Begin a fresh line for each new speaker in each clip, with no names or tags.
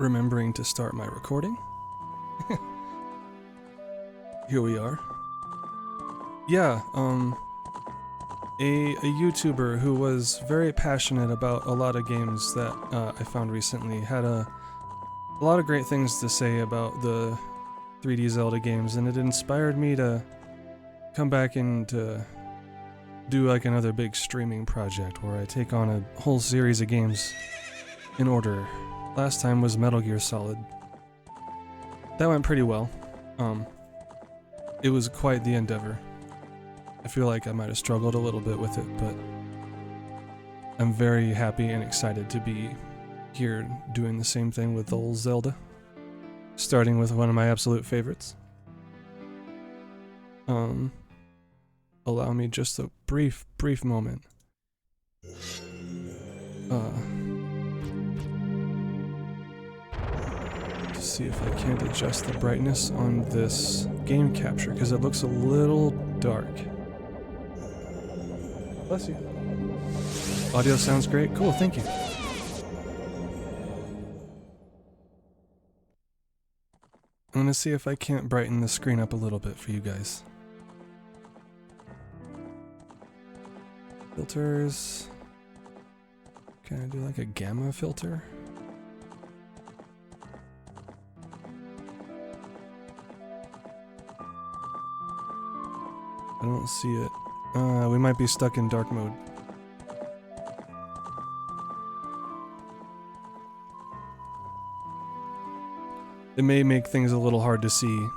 remembering to start my recording. Here we are. Yeah, a YouTuber who was very passionate about a lot of games that I found recently had a lot of great things to say about the 3D Zelda games, and it inspired me to come back and to do like another big streaming project where I take on a whole series of games in order. Last time was Metal Gear Solid. That went pretty well. It was quite the endeavor. I feel like I might have struggled a little bit with it, but I'm very happy and excited to be here doing the same thing with old Zelda. Starting with one of my absolute favorites. Allow me just a brief moment. To see if I can't adjust the brightness on this game capture, because it looks a little dark. Bless you. Audio sounds great. Cool, thank you. I'm gonna see if I can't brighten the screen up a little bit for you guys. Filters. Can I do like a gamma filter? I don't see it. We might be stuck in dark mode. It may make things a little hard to see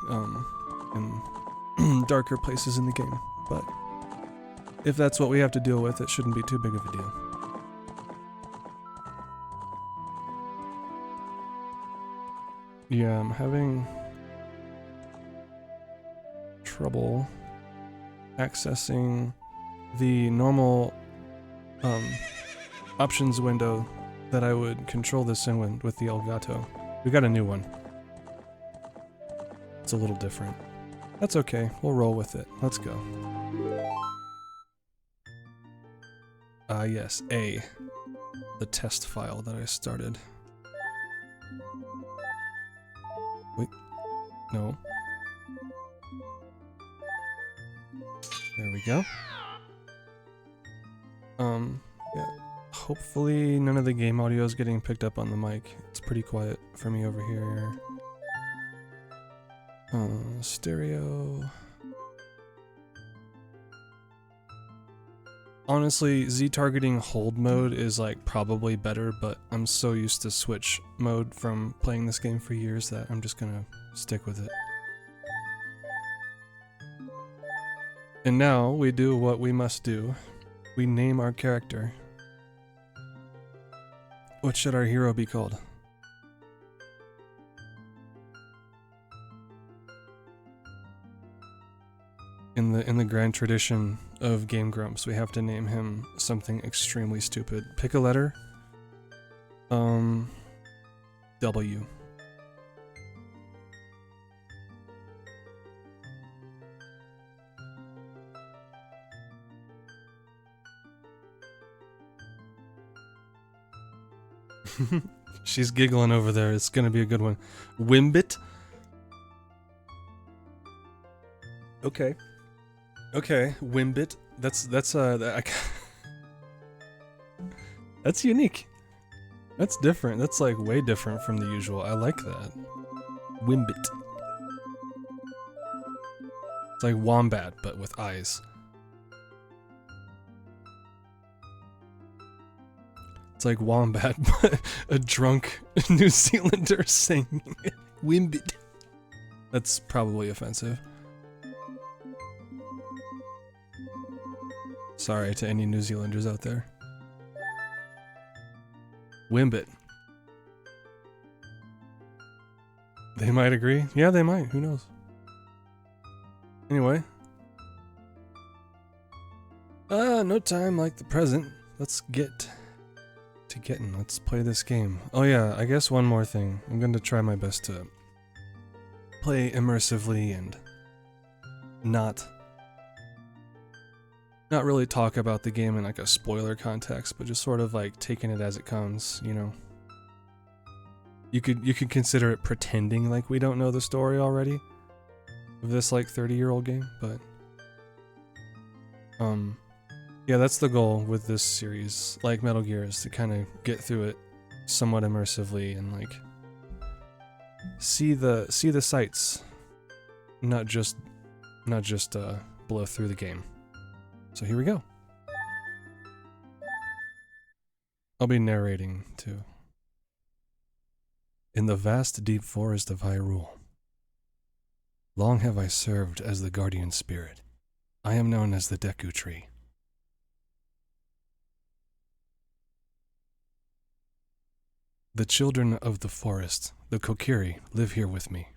in darker places in the game, but if that's what we have to deal with, it shouldn't be too big of a deal. Yeah, I'm having trouble accessing the normal options window that I would control this in with the Elgato. We got a new one. It's a little different. That's okay, we'll roll with it. Let's go. Yes, A. The test file that I started. Wait, no. There we go. Yeah. Hopefully none of the game audio is getting picked up on the mic. It's pretty quiet for me over here. Stereo. Honestly, Z-targeting hold mode is like probably better, but I'm so used to switch mode from playing this game for years that I'm just gonna stick with it. And now we do what we must do. We name our character. What should our hero be called? In the grand tradition of Game Grumps, we have to name him something extremely stupid. Pick a letter. W. She's giggling over there. It's gonna be a good one. Wimbit. Okay. Okay, Wimbit. That's that's unique. That's different. That's like way different from the usual. I like that. Wimbit. It's like wombat, but with eyes. It's like wombat, but a drunk New Zealander singing Wimbit. That's probably offensive. Sorry to any New Zealanders out there. Wimbit. They might agree. Yeah, they might. Who knows? Anyway. No time like the present. Let's get to getting. Let's play this game. Oh yeah, I guess one more thing. I'm going to try my best to play immersively and not really talk about the game in like a spoiler context, but just sort of like taking it as it comes, you know. You could consider it pretending like we don't know the story already of this like 30-year-old game, but yeah, that's the goal with this series, like Metal Gear, is to kind of get through it somewhat immersively and like see the sights, not just blow through the game. So here we go. I'll be narrating too. In the vast deep forest of Hyrule, long have I served as the guardian spirit. I am known as the Deku Tree. The children of the forest, the Kokiri, live here with me.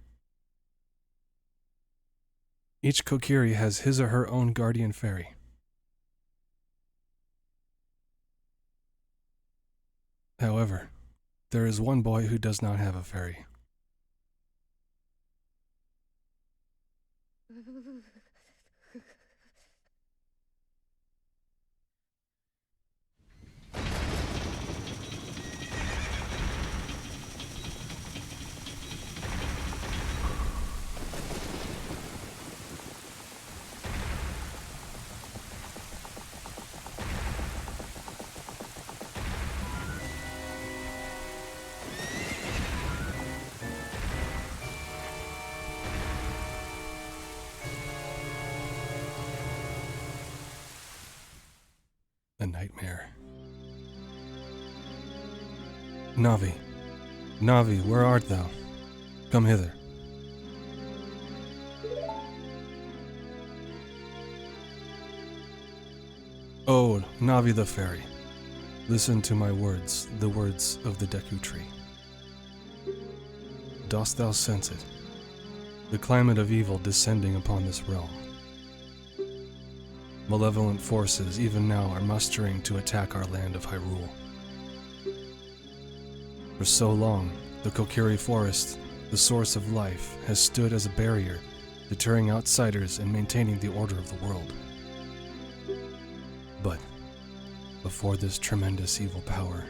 Each Kokiri has his or her own guardian fairy. However, there is one boy who does not have a fairy. A nightmare. Navi. Navi, where art thou? Come hither. Oh, Navi the fairy. Listen to my words, the words of the Deku Tree. Dost thou sense it? The climate of evil descending upon this realm. Malevolent forces even now are mustering to attack our land of Hyrule. For so long, the Kokiri Forest, the source of life, has stood as a barrier, deterring outsiders and maintaining the order of the world. But before this tremendous evil power,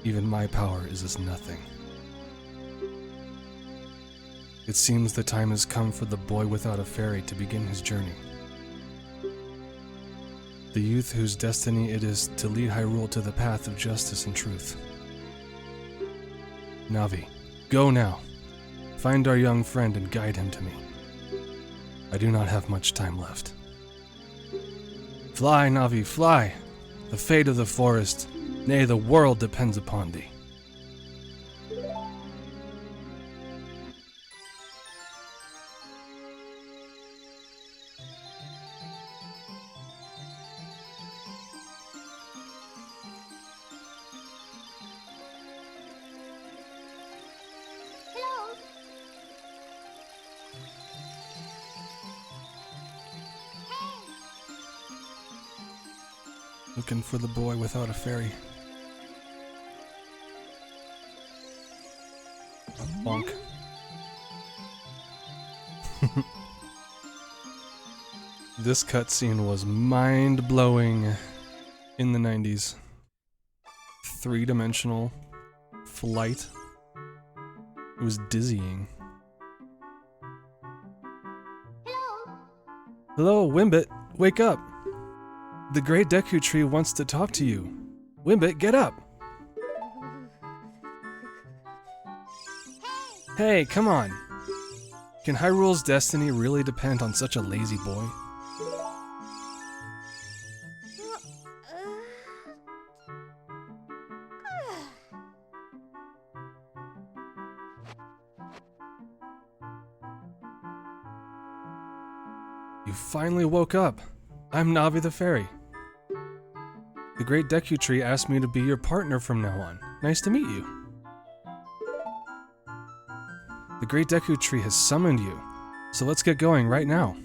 even my power is as nothing. It seems the time has come for the boy without a fairy to begin his journey. The youth whose destiny it is to lead Hyrule to the path of justice and truth. Navi, go now. Find our young friend and guide him to me. I do not have much time left. Fly, Navi, fly! The fate of the forest, nay, the world depends upon thee. Looking for the boy without a fairy. Bonk. This cutscene was mind-blowing in the 90s. Three-dimensional flight. It was dizzying. Hello, Wimbit. Wake up. The great Deku Tree wants to talk to you. Wimbit, get up! Hey, come on! Can Hyrule's destiny really depend on such a lazy boy? You finally woke up! I'm Navi the Fairy. The great Deku Tree asked me to be your partner from now on. Nice to meet you. The great Deku Tree has summoned you, so let's get going right now.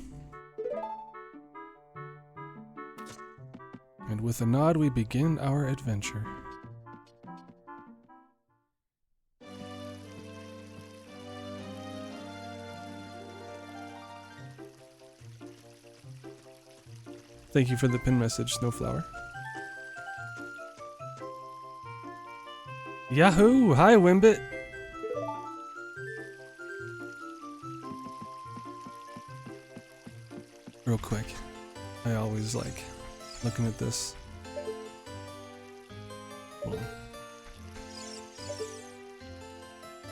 And with a nod, we begin our adventure. Thank you for the pin message, Snowflower. Yahoo! Hi, Wimbit! looking at this. Hold on.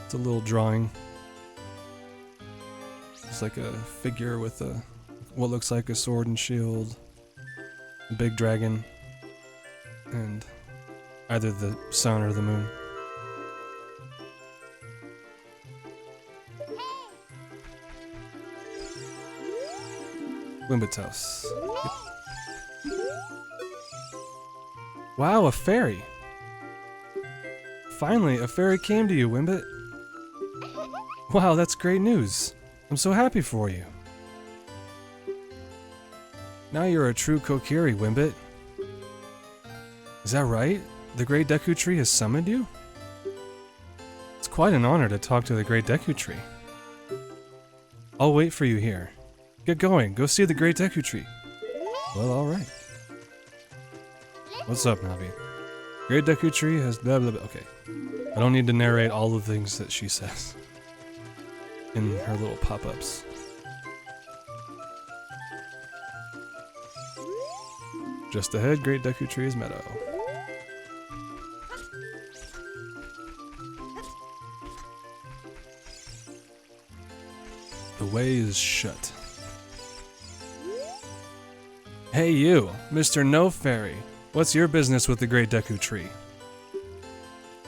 It's a little drawing. It's like a figure with a what looks like a sword and shield, a big dragon, and either the sun or the moon. Wimbit's house. Yep. Wow, a fairy! Finally, a fairy came to you, Wimbit. Wow, that's great news. I'm so happy for you. Now you're a true Kokiri, Wimbit. Is that right? The Great Deku Tree has summoned you? It's quite an honor to talk to the Great Deku Tree. I'll wait for you here. Get going, go see the Great Deku Tree. Well, alright. What's up, Navi? Great Deku Tree has blah blah blah. Okay. I don't need to narrate all the things that she says in her little pop-ups. Just ahead, Great Deku Tree's meadow. The way is shut. Hey you, Mr. No Fairy. What's your business with the Great Deku Tree?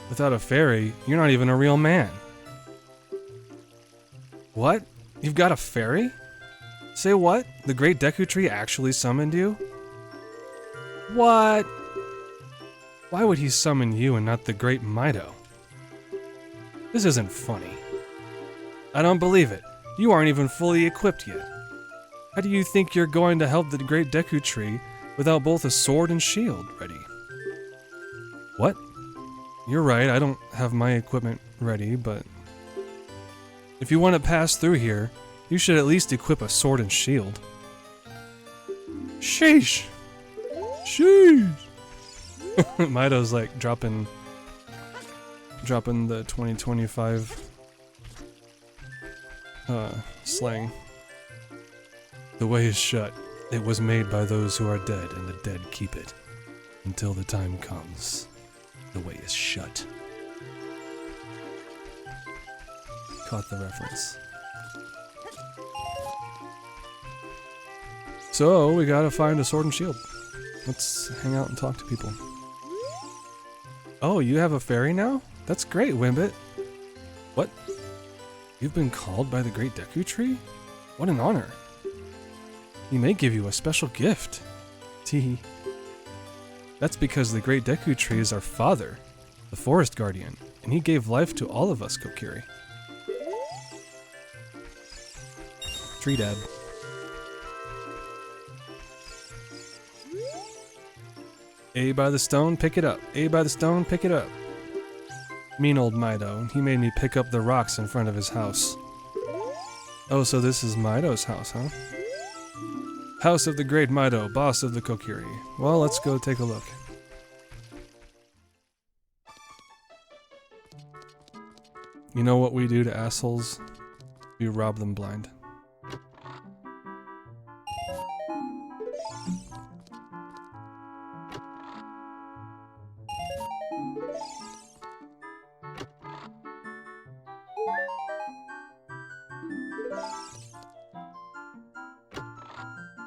Without a fairy, you're not even a real man. What? You've got a fairy? Say what? The Great Deku Tree actually summoned you? What? Why would he summon you and not the Great Mido? This isn't funny. I don't believe it. You aren't even fully equipped yet. How do you think you're going to help the Great Deku Tree without both a sword and shield ready? What? You're right, I don't have my equipment ready, but if you want to pass through here, you should at least equip a sword and shield. Sheesh! Sheesh! Mido's like dropping the 2025 slang. The way is shut. It was made by those who are dead, and the dead keep it. Until the time comes. The way is shut. Caught the reference. So, we gotta find a sword and shield. Let's hang out and talk to people. Oh, you have a fairy now? That's great, Wimbit. What? You've been called by the Great Deku Tree? What an honor. He may give you a special gift. Teehee. That's because the Great Deku Tree is our father, the Forest Guardian, and he gave life to all of us Kokiri. Tree Dad. A by the stone, pick it up. A by the stone, pick it up. Mean old Mido, he made me pick up the rocks in front of his house. Oh, so this is Mido's house, huh? House of the Great Mido, boss of the Kokiri. Well, let's go take a look. You know what we do to assholes? We rob them blind.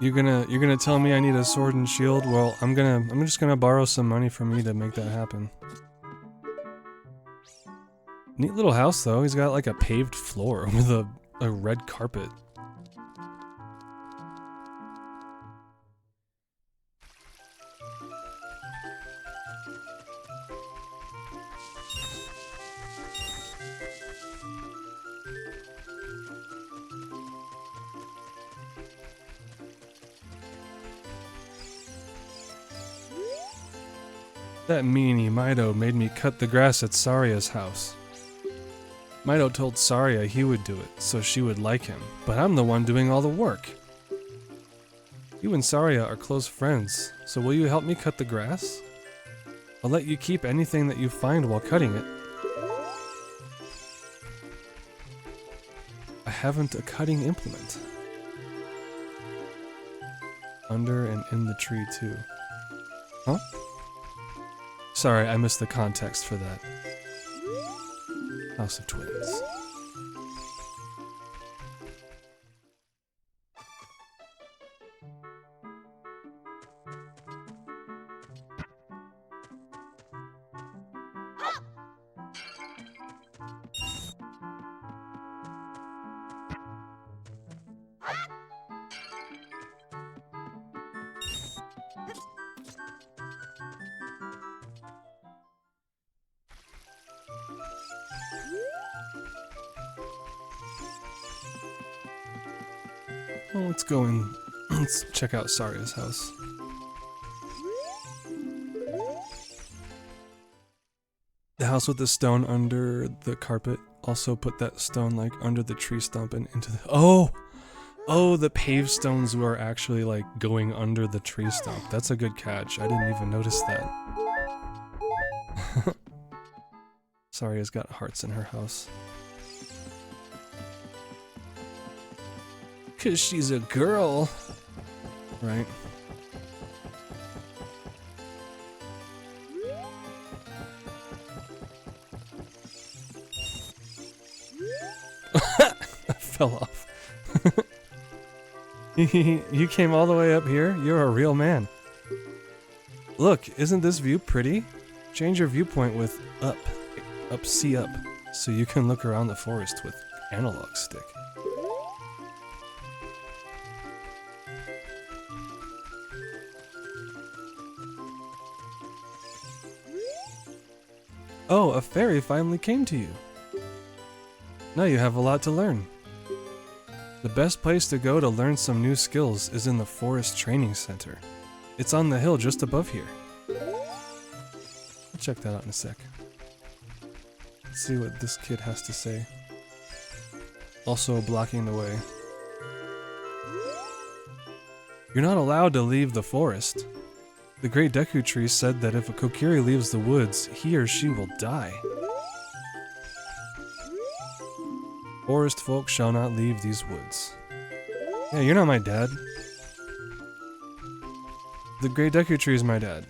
You're gonna tell me I need a sword and shield? Well, I'm just gonna borrow some money from you to make that happen. Neat little house though. He's got like a paved floor with a red carpet. That meanie Mido made me cut the grass at Saria's house. Mido told Saria he would do it, so she would like him, but I'm the one doing all the work. You and Saria are close friends, so will you help me cut the grass? I'll let you keep anything that you find while cutting it. I haven't a cutting implement. Under and in the tree too. Huh? Sorry, I missed the context for that. House of Twins. Well, let's go and let's check out Saria's house. The house with the stone under the carpet. Also put that stone like under the tree stump and into the— Oh, the paved stones were actually like going under the tree stump. That's a good catch. I didn't even notice that. Saria's got hearts in her house. 'Cause she's a girl. Right? I fell off. You came all the way up here? You're a real man. Look, isn't this view pretty? Change your viewpoint with see up, so you can look around the forest with analog stick. Oh, a fairy finally came to you. Now you have a lot to learn. The best place to go to learn some new skills is in the Forest Training Center. It's on the hill just above here. I'll check that out in a sec. Let's see what this kid has to say. Also blocking the way. You're not allowed to leave the forest. The Great Deku Tree said that if a Kokiri leaves the woods, he or she will die. Forest folk shall not leave these woods. Yeah, you're not my dad. The Great Deku Tree is my dad.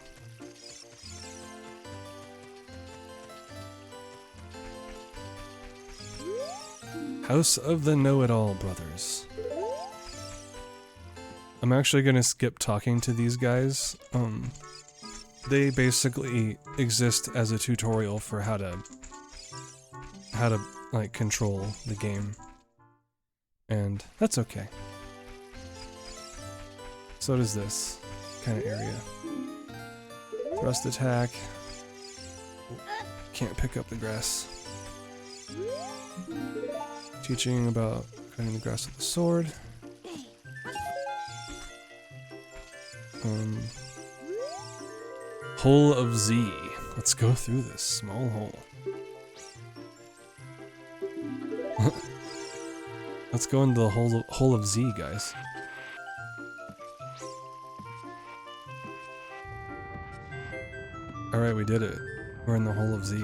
House of the Know-It-All Brothers. I'm actually gonna skip talking to these guys. They basically exist as a tutorial for how to like control the game. And that's okay. So does this kind of area. Thrust attack. Can't pick up the grass. Teaching about cutting the grass with the sword. Hole of Z. Let's go through this small hole. Let's go into the hole of Z, guys. Alright, we did it. We're in the hole of Z.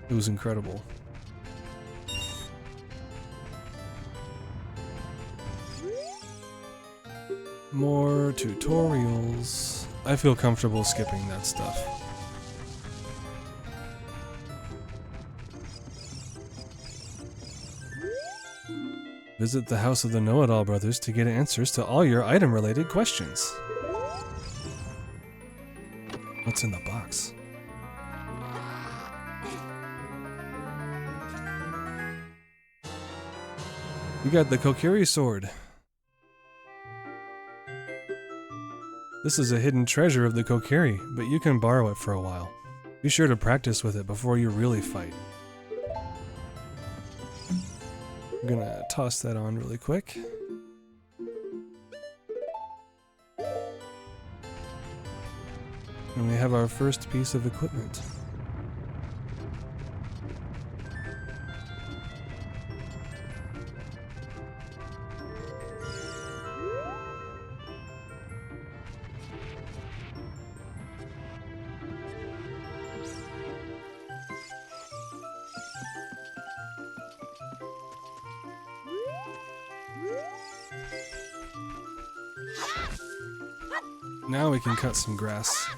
It was incredible. More tutorials. I feel comfortable skipping that stuff. Visit the House of the Know-It-All Brothers to get answers to all your item-related questions. What's in the box? We got the Kokiri sword. This is a hidden treasure of the Kokiri, but you can borrow it for a while. Be sure to practice with it before you really fight. I'm gonna toss that on really quick. And we have our first piece of equipment. Now we can cut some grass.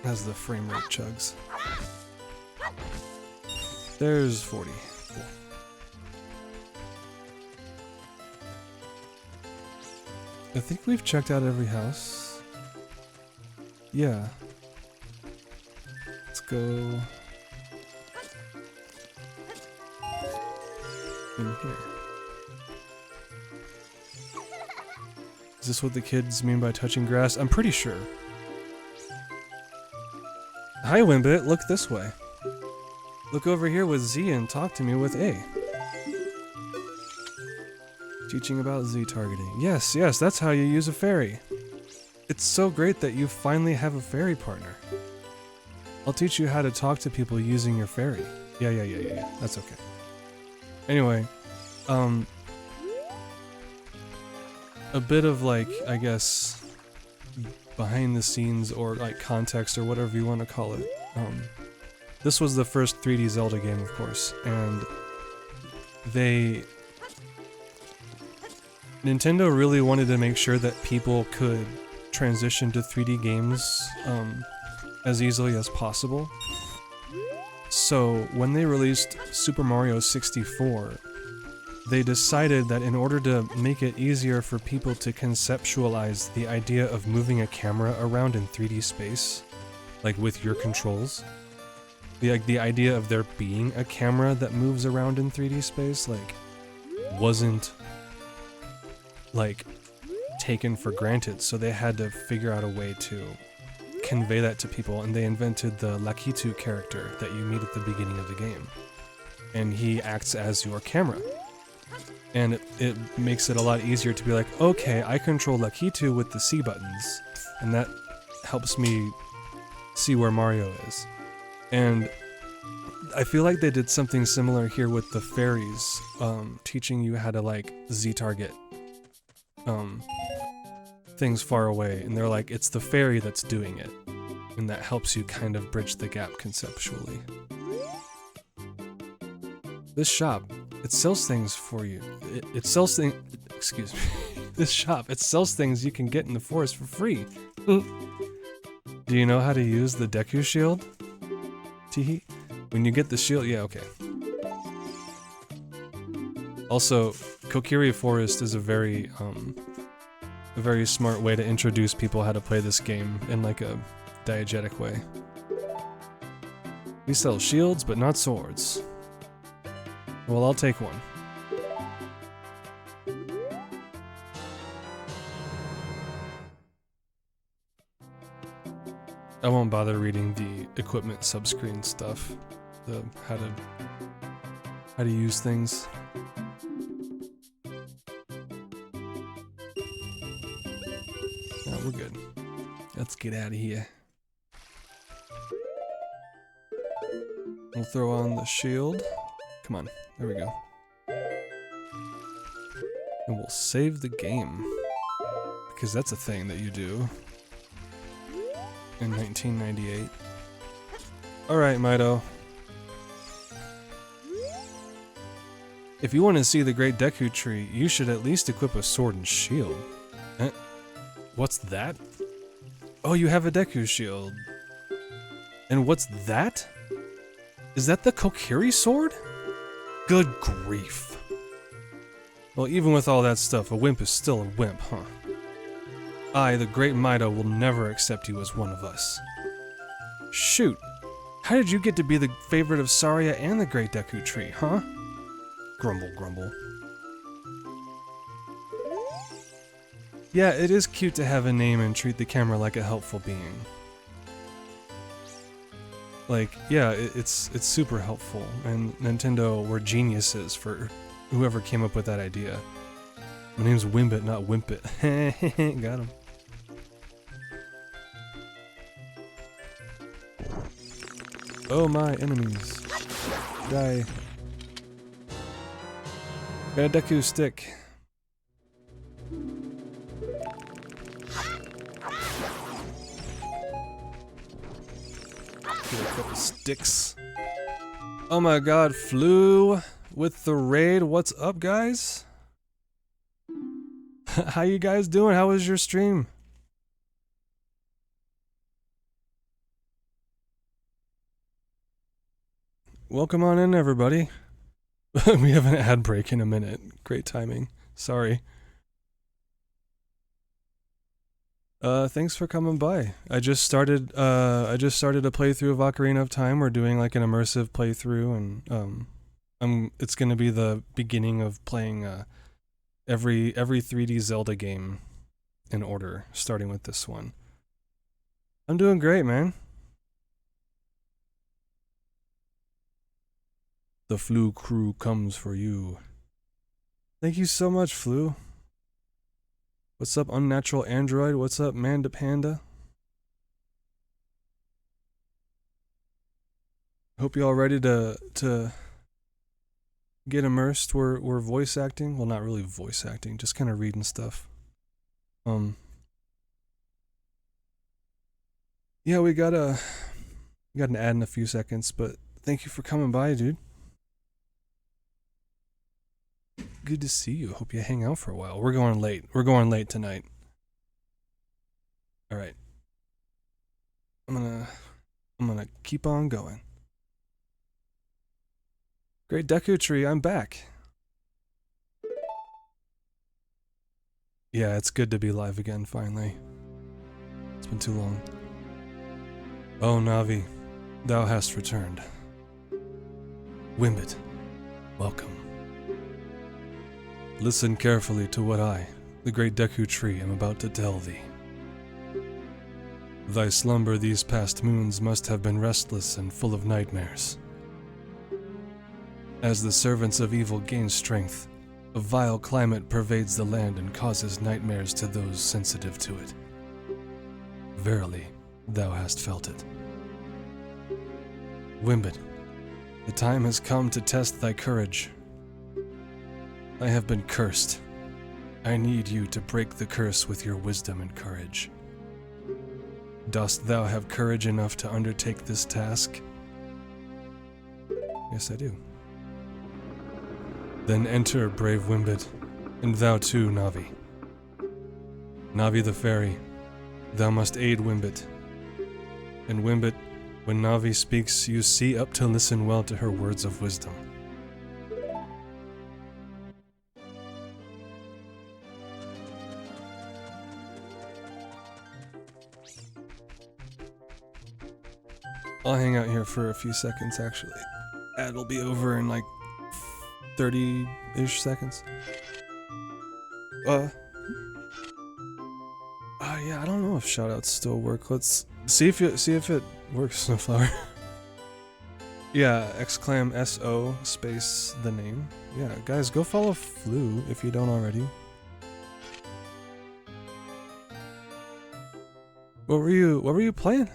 As the frame rate chugs. There's 40. Cool. I think we've checked out every house. Yeah. Let's go in here. Is this what the kids mean by touching grass? I'm pretty sure. Hi Wimbit, look this way. Look over here with Z and talk to me with A. Teaching about Z targeting. Yes, yes, that's how you use a fairy. It's so great that you finally have a fairy partner. I'll teach you how to talk to people using your fairy. Yeah. That's okay. Anyway, a bit of like, I guess, behind the scenes or like context or whatever you want to call it. This was the first 3D Zelda game, of course, and Nintendo really wanted to make sure that people could transition to 3D games as easily as possible. So when they released Super Mario 64, they decided that in order to make it easier for people to conceptualize the idea of moving a camera around in 3D space, like with your controls, the idea of there being a camera that moves around in 3D space, like, wasn't, like, taken for granted, so they had to figure out a way to convey that to people, and they invented the Lakitu character that you meet at the beginning of the game. And he acts as your camera. And it makes it a lot easier to be like, okay, I control Lakitu with the C buttons, and that helps me see where Mario is. And I feel like they did something similar here with the fairies, teaching you how to, like, Z-target things far away, and they're like, it's the fairy that's doing it, and that helps you kind of bridge the gap conceptually. This shop, it sells things for you. It sells things, excuse me, this shop, it sells things you can get in the forest for free. Do you know how to use the Deku shield? Teehee? When you get the shield, yeah, okay. Also, Kokiri Forest is a very smart way to introduce people how to play this game in like a diegetic way. We sell shields, but not swords. Well, I'll take one. I won't bother reading the equipment subscreen stuff. The how to use things. No, we're good. Let's get out of here. We'll throw on the shield. Come on, there we go. And we'll save the game. Because that's a thing that you do. In 1998. Alright, Mido. If you want to see the Great Deku Tree, you should at least equip a sword and shield. Eh? What's that? Oh, you have a Deku shield. And what's that? Is that the Kokiri sword? Good grief. Well, even with all that stuff, a wimp is still a wimp, huh? I, the great Mido, will never accept you as one of us. Shoot. How did you get to be the favorite of Saria and the Great Deku Tree, huh? Grumble, grumble. Yeah, it is cute to have a name and treat the camera like a helpful being. Like, yeah, it's super helpful, and Nintendo were geniuses for whoever came up with that idea. My name's Wimbit, not Wimpit. Got him. Oh my enemies. Die. Got a Deku stick. Get a couple sticks. Oh my god, Flew with the raid. What's up, guys? How you guys doing? How was your stream? Welcome on in, everybody. We have an ad break in a minute. Great timing. Sorry. Thanks for coming by. I just started a playthrough of Ocarina of Time. We're doing like an immersive playthrough, and it's gonna be the beginning of playing every 3D Zelda game in order, starting with this one. I'm doing great, man. The Flu crew comes for you. Thank you so much, Flu. What's up, Unnatural Android? What's up, Manda Panda? Hope you all ready to get immersed. We're voice acting. Well, not really voice acting, just kind of reading stuff. Yeah, we got an ad in a few seconds, but thank you for coming by, dude. Good to see you. Hope you hang out for a while. We're going late. We're going late tonight. All right. I'm gonna keep on going. Great Deku Tree, I'm back. Yeah, it's good to be live again, finally. It's been too long. Oh, Navi, thou hast returned. Wimbit, welcome. Listen carefully to what I, the great Deku Tree, am about to tell thee. Thy slumber these past moons must have been restless and full of nightmares. As the servants of evil gain strength, a vile climate pervades the land and causes nightmares to those sensitive to it. Verily, thou hast felt it. Wimbit, the time has come to test thy courage. I have been cursed. I need you to break the curse with your wisdom and courage. Dost thou have courage enough to undertake this task? Yes, I do. Then enter, brave Wimbit, and thou too, Navi. Navi the fairy, thou must aid Wimbit. And Wimbit, when Navi speaks, you see up to listen well to her words of wisdom. I'll hang out here for a few seconds, actually. Ad will be over in like 30-ish seconds. Yeah, I don't know if shoutouts still work. Let's see if it works, Snowflower. Yeah, exclam SO space the name. Yeah, guys, go follow Flu if you don't already. What were you playing?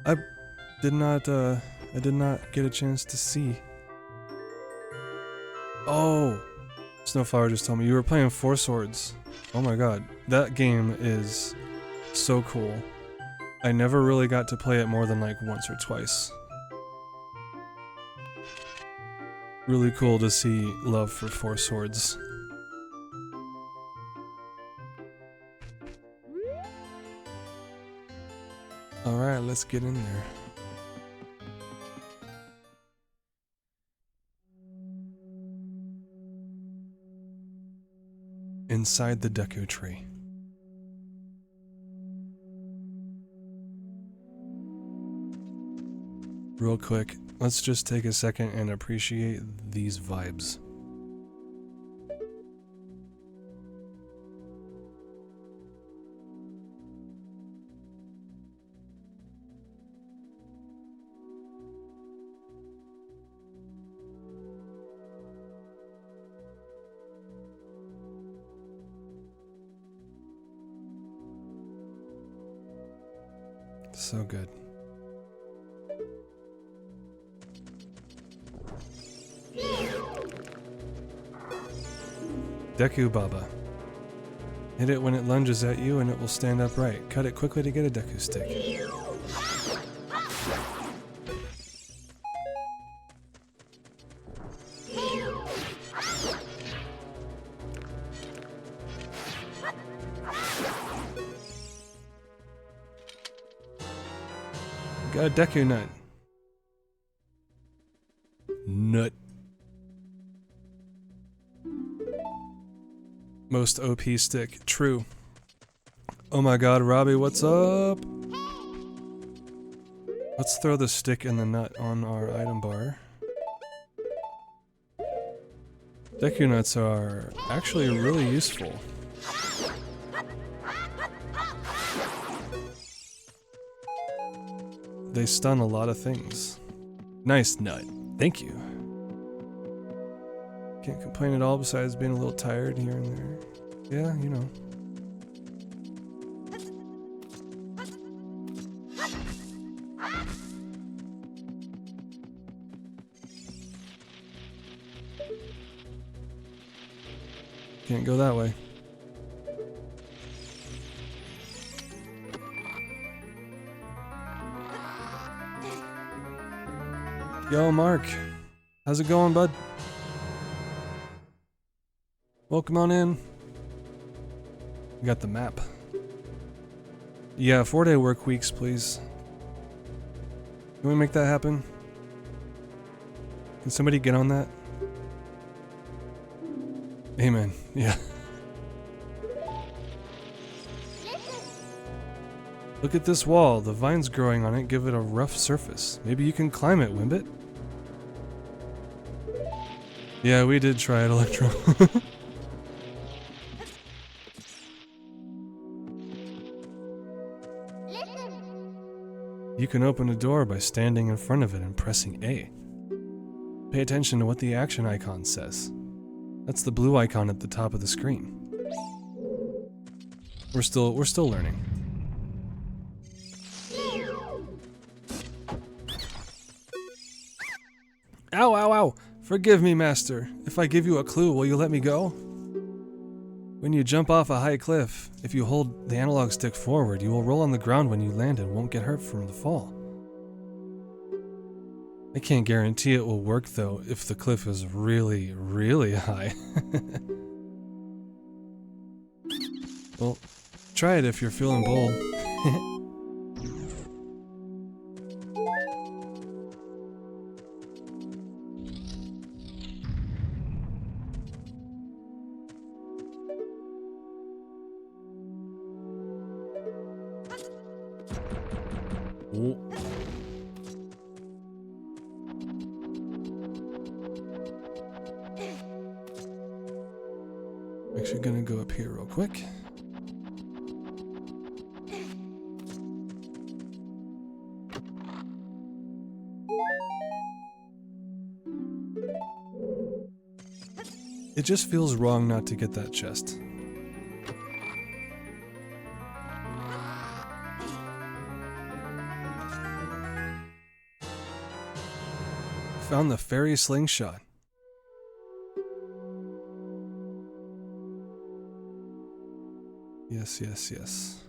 I did not get a chance to see. Oh, Snowflower just told me you were playing Four Swords. Oh my god, that game is so cool. I never really got to play it more than like once or twice. Really cool to see love for Four Swords. Alright, let's get in there. Inside the Deku Tree. Real quick, let's just take a second and appreciate these vibes. So good. Deku Baba. Hit it when it lunges at you and it will stand upright. Cut it quickly to get a Deku stick. Got a Deku Nut. Nut. Most OP stick. True. Oh my god, Robbie, what's up? Let's throw the stick and the nut on our item bar. Deku Nuts are actually really useful. They stun a lot of things. Nice nut. Thank you. Can't complain at all besides being a little tired here and there. Yeah, you know. Can't go that way. Yo, Mark. How's it going, bud? Welcome on in. We got the map. Yeah, 4-day work weeks, please. Can we make that happen? Can somebody get on that? Amen. Yeah. Look at this wall. The vines growing on it give it a rough surface. Maybe you can climb it, Wimbit. Yeah, we did try it, Electro. You can open a door by standing in front of it and pressing A. Pay attention to what the action icon says. That's the blue icon at the top of the screen. We're still learning. Ow, ow, ow! Forgive me, master. If I give you a clue, will you let me go? When you jump off a high cliff, if you hold the analog stick forward, you will roll on the ground when you land and won't get hurt from the fall. I can't guarantee it will work though if the cliff is really, really high. Well, try it if you're feeling bold. Actually gonna go up here real quick. It just feels wrong not to get that chest. Found the fairy slingshot. Yes, yes, yes.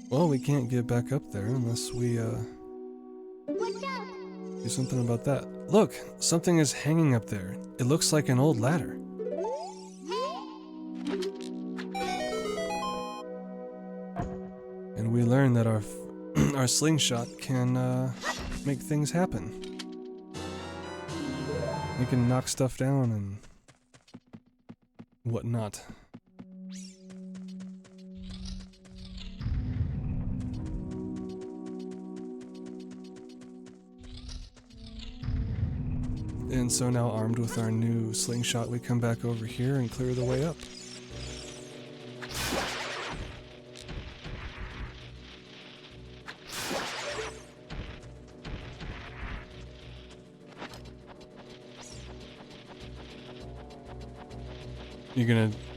Well, we can't get back up there unless we, do something about that. Look! Something is hanging up there. It looks like an old ladder. And we learn that our our slingshot can, make things happen. We can knock stuff down and whatnot. And so now, armed with our new slingshot, we come back over here and clear the way up.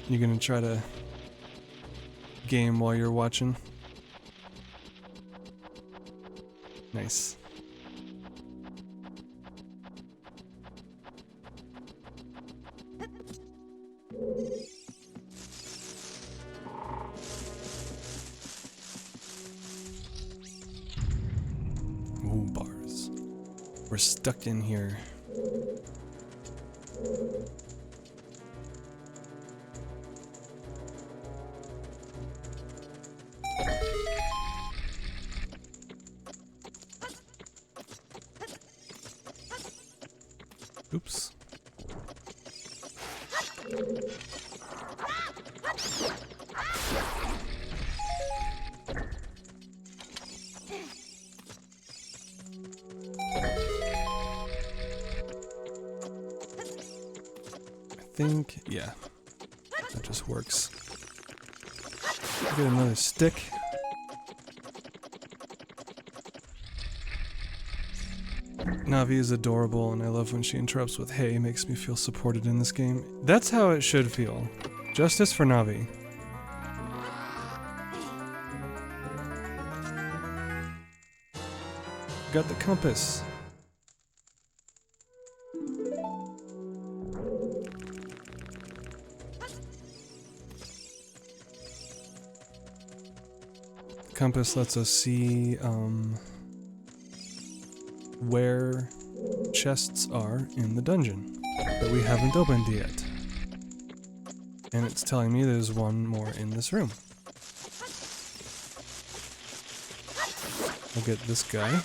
You gonna try to game while you're watching? Nice. Ooh, bars. We're stuck in here. Oops. I think, yeah, that just works. Get another stick. Navi is adorable, and I love when she interrupts with "Hey," makes me feel supported in this game. That's how it should feel. Justice for Navi. Got the compass. Compass lets us see where chests are in the dungeon that we haven't opened yet. And it's telling me there's one more in this room. I'll get this guy.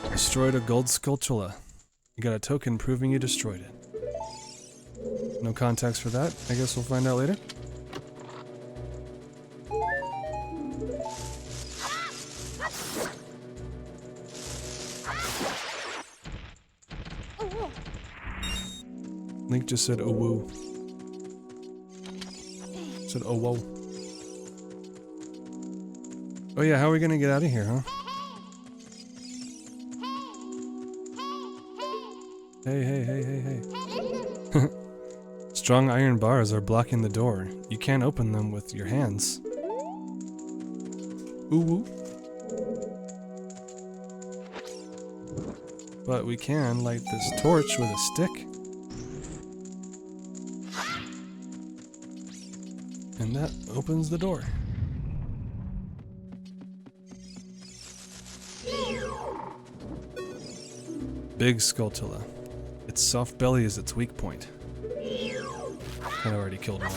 Destroyed a gold sculptula. You got a token proving you destroyed it. No context for that. I guess we'll find out later. Link just said, "Oh woo." Said, "Oh whoa." Oh yeah, how are we gonna get out of here, huh? Hey, hey, hey, hey, hey. Strong iron bars are blocking the door. You can't open them with your hands. Ooh woo. But we can light this torch with a stick. And that opens the door. Big Skulltula. Its soft belly is its weak point. I already killed one.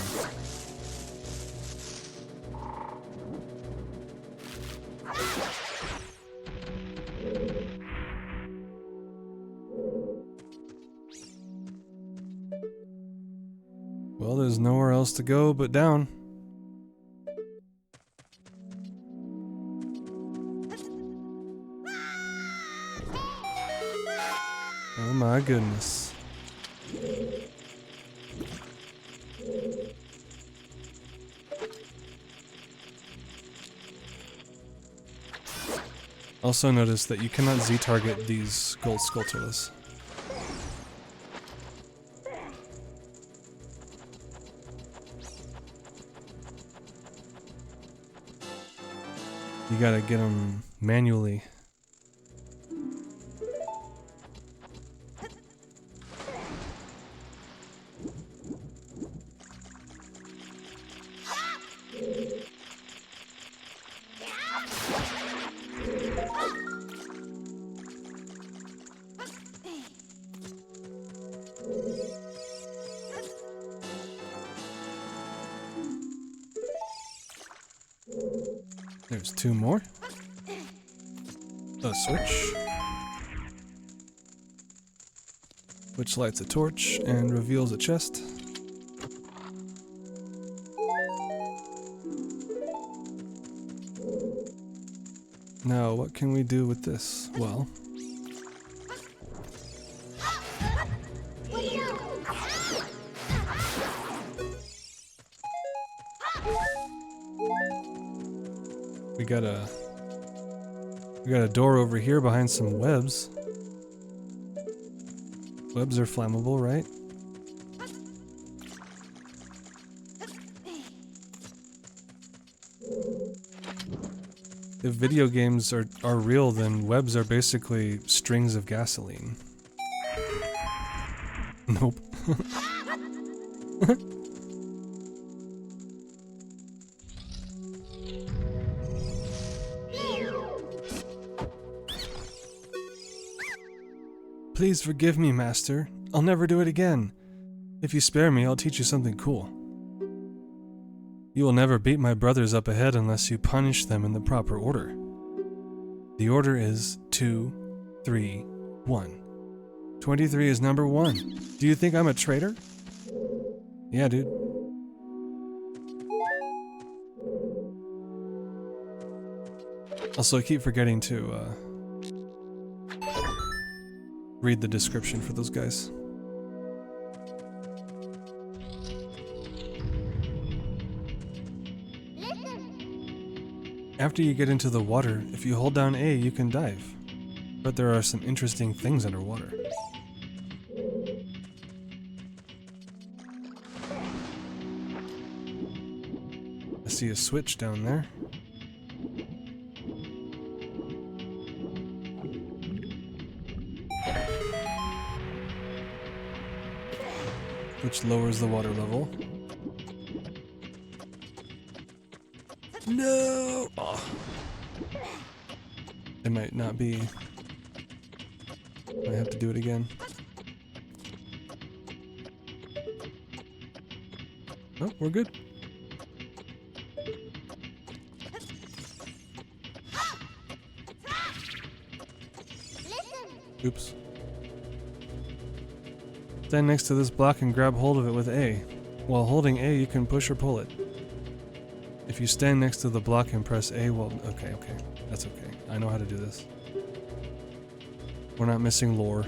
Well, there's nowhere else to go but down. Oh my goodness. Also notice that you cannot Z-target these gold sculptulas. You gotta get them manually. There's two more. A switch. Which lights a torch and reveals a chest. Now, what can we do with this? Well, we got a door over here behind some webs. Webs are flammable, right? If video games are real, then webs are basically strings of gasoline. Nope. Please forgive me, Master. I'll never do it again. If you spare me, I'll teach you something cool. You will never beat my brothers up ahead unless you punish them in the proper order. The order is 2, 3, 1. 23 is number 1. Do you think I'm a traitor? Yeah, dude. Also, I keep forgetting to read the description for those guys. After you get into the water, if you hold down A, you can dive. But there are some interesting things underwater. I see a switch down there. Which lowers the water level. No! Oh. It might not be. I have to do it again. Oh, we're good. Oops. Stand next to this block and grab hold of it with A. While holding A, you can push or pull it. If you stand next to the block and press A, well, okay, that's okay. I know how to do this. We're not missing lore.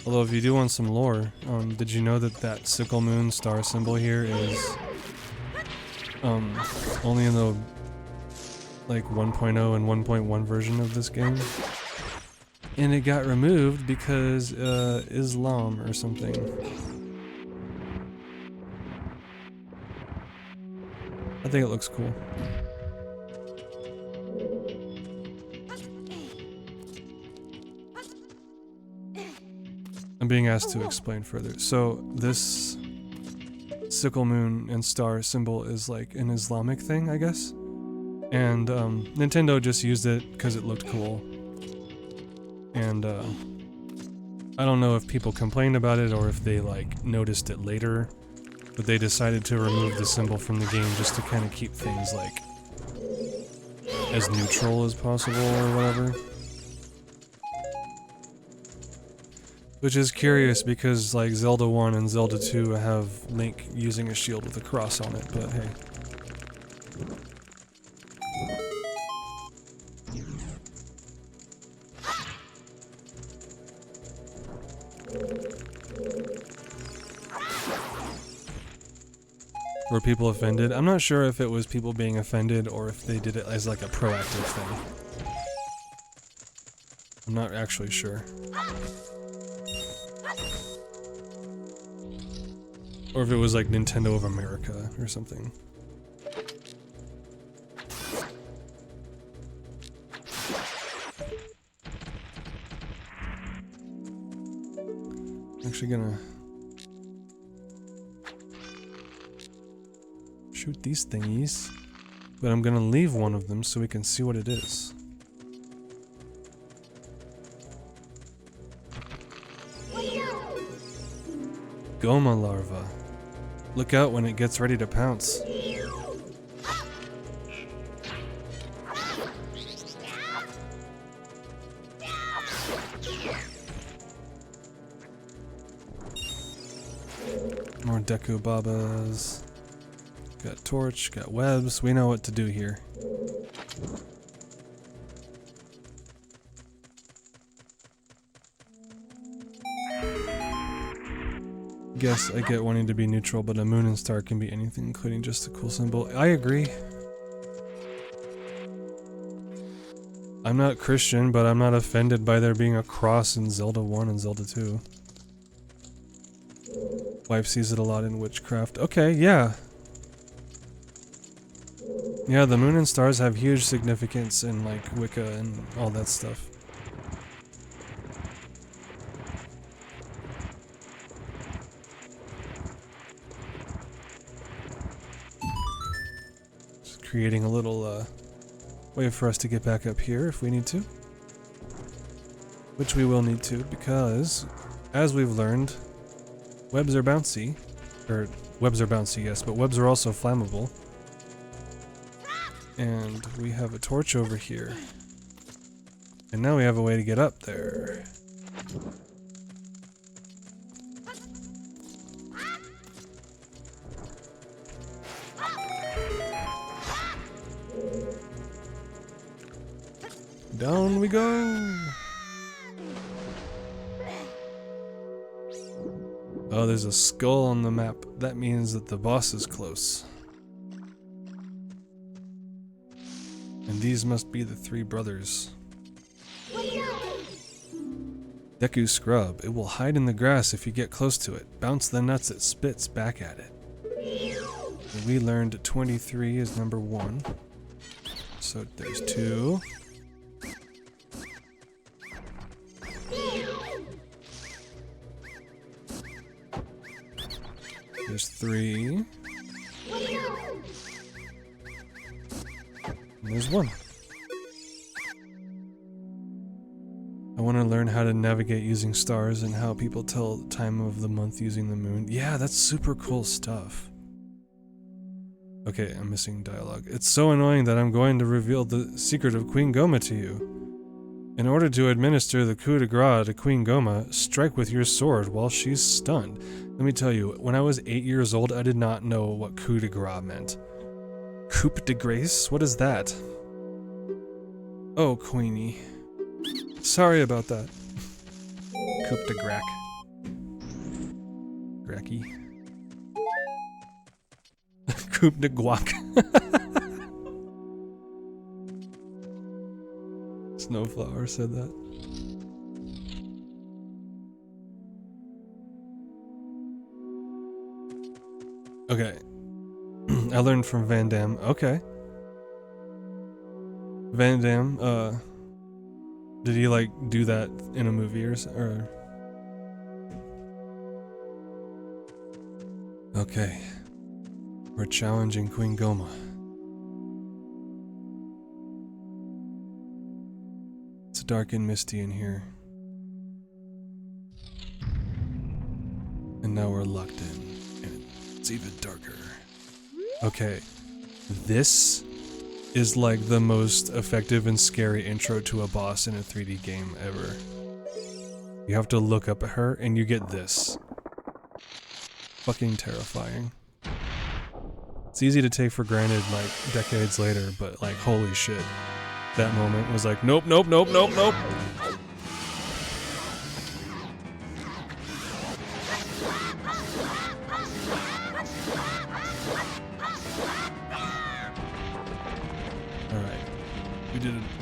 Although if you do want some lore, did you know that that sickle moon star symbol here is only in the like 1.0 and 1.1 version of this game? And it got removed because Islam or something. I think it looks cool. I'm being asked to explain further. So this sickle moon and star symbol is like an Islamic thing, I guess. And Nintendo just used it because it looked cool. And I don't know if people complained about it or if they like noticed it later. But they decided to remove the symbol from the game just to kind of keep things like as neutral as possible or whatever. Which is curious because like Zelda 1 and Zelda 2 have Link using a shield with a cross on it, but hey. Were people offended? I'm not sure if it was people being offended or if they did it as like a proactive thing. I'm not actually sure. Or if it was like Nintendo of America or something. I'm actually gonna shoot these thingies, but I'm gonna leave one of them so we can see what it is. Goma larva. Look out when it gets ready to pounce. More Deku Babas. Got torch, got webs, we know what to do here. Guess I get wanting to be neutral, but a moon and star can be anything, including just a cool symbol. I agree. I'm not Christian, but I'm not offended by there being a cross in Zelda 1 and Zelda 2. Wife sees it a lot in witchcraft. Okay, yeah. Yeah, the moon and stars have huge significance in like Wicca and all that stuff. Just creating a little way for us to get back up here if we need to. Which we will need to, because, as we've learned, webs are bouncy. Or, webs are bouncy, yes, but webs are also flammable. And we have a torch over here. And now we have a way to get up there. Down we go! Oh, there's a skull on the map. That means that the boss is close. And these must be the three brothers. Deku Scrub. It will hide in the grass if you get close to it. Bounce the nuts it spits back at it. And we learned 23 is number 1. So there's 2. There's 3. And there's 1. I want to learn how to navigate using stars and how people tell the time of the month using the moon. Yeah, that's super cool stuff. Okay, I'm missing dialogue. It's so annoying that I'm going to reveal the secret of Queen Goma to you. In order to administer the coup de grace to Queen Goma, strike with your sword while she's stunned. Let me tell you, when I was 8 years old, I did not know what coup de grace meant. Coup de grace? What is that? Oh, Queenie. Sorry about that. Coup de grac. Gracky. Coup de guac. Snowflower said that. Okay. I learned from Van Damme. Okay. Van Damme, did he like do that in a movie or? Okay. We're challenging Queen Goma. It's dark and misty in here. And now we're locked in. And it's even darker. Okay. This is like the most effective and scary intro to a boss in a 3D game ever. You have to look up at her and you get this. Fucking terrifying. It's easy to take for granted like decades later, but like holy shit. That moment was like nope, nope, nope, nope, nope.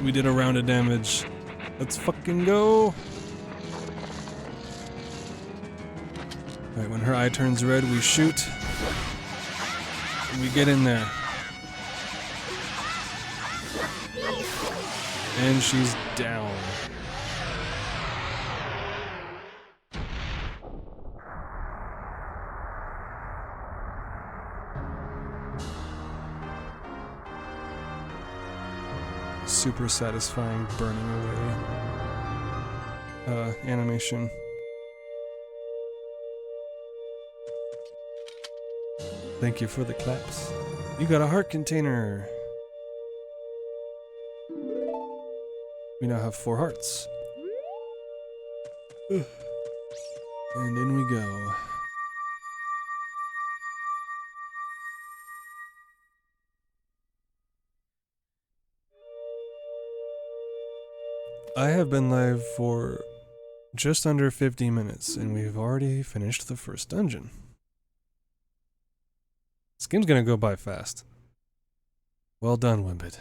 We did a round of damage. Let's fucking go. Alright, when her eye turns red, we shoot. And we get in there. And she's down. Super satisfying burning away animation. Thank you for the claps. You got a heart container. We now have 4 hearts. And in we go. I have been live for just under 50 minutes, and we've already finished the first dungeon. This game's gonna go by fast. Well done, Wimbit.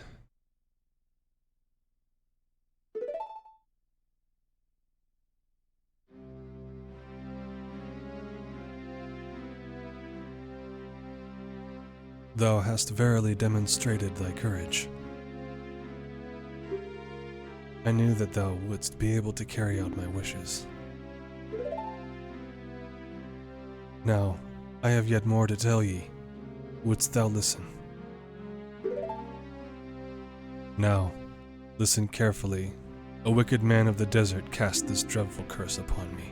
Thou hast verily demonstrated thy courage. I knew that thou wouldst be able to carry out my wishes. Now, I have yet more to tell ye. Wouldst thou listen? Now, listen carefully, A wicked man of the desert cast this dreadful curse upon me.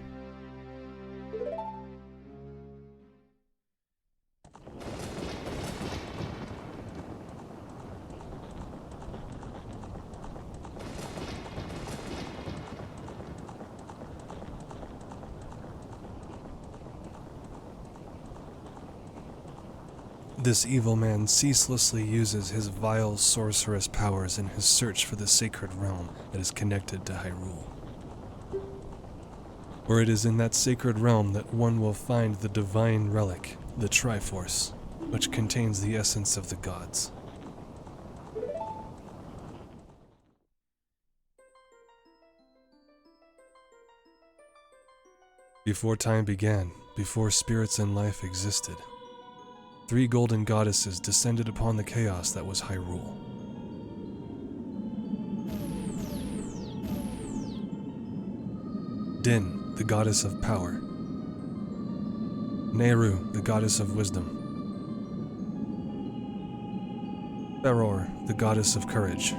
This evil man ceaselessly uses his vile sorceress powers in his search for the sacred realm that is connected to Hyrule. For it is in that sacred realm that one will find the divine relic, the Triforce, which contains the essence of the gods. Before time began, before spirits and life existed, 3 golden goddesses descended upon the chaos that was Hyrule. Din, the goddess of power. Nehru, the goddess of wisdom. Faror, the goddess of courage.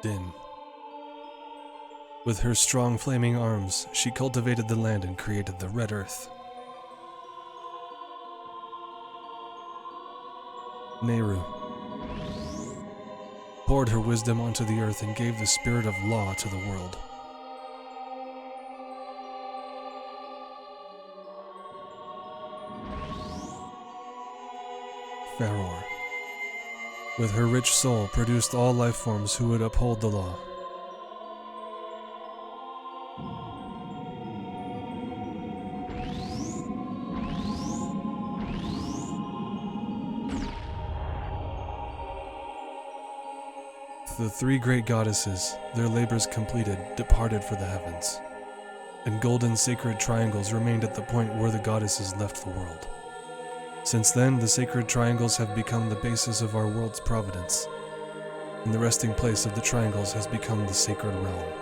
Din. With her strong flaming arms, she cultivated the land and created the Red Earth. Nehru poured her wisdom onto the earth and gave the spirit of law to the world. Faror, with her rich soul, produced all life forms who would uphold the law. The 3 great goddesses, their labors completed, departed for the heavens, and golden sacred triangles remained at the point where the goddesses left the world. Since then, the sacred triangles have become the basis of our world's providence, and the resting place of the triangles has become the sacred realm.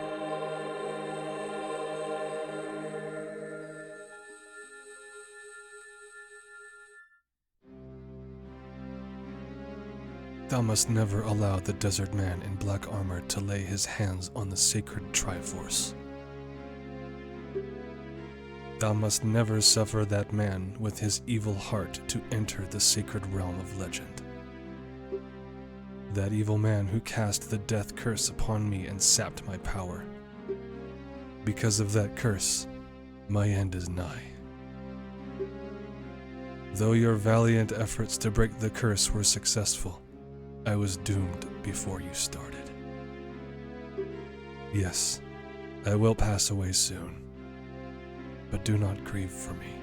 Thou must never allow the desert man in black armor to lay his hands on the sacred Triforce. Thou must never suffer that man with his evil heart to enter the sacred realm of legend. That evil man who cast the death curse upon me and sapped my power. Because of that curse, my end is nigh. Though your valiant efforts to break the curse were successful, I was doomed before you started. Yes, I will pass away soon, but do not grieve for me.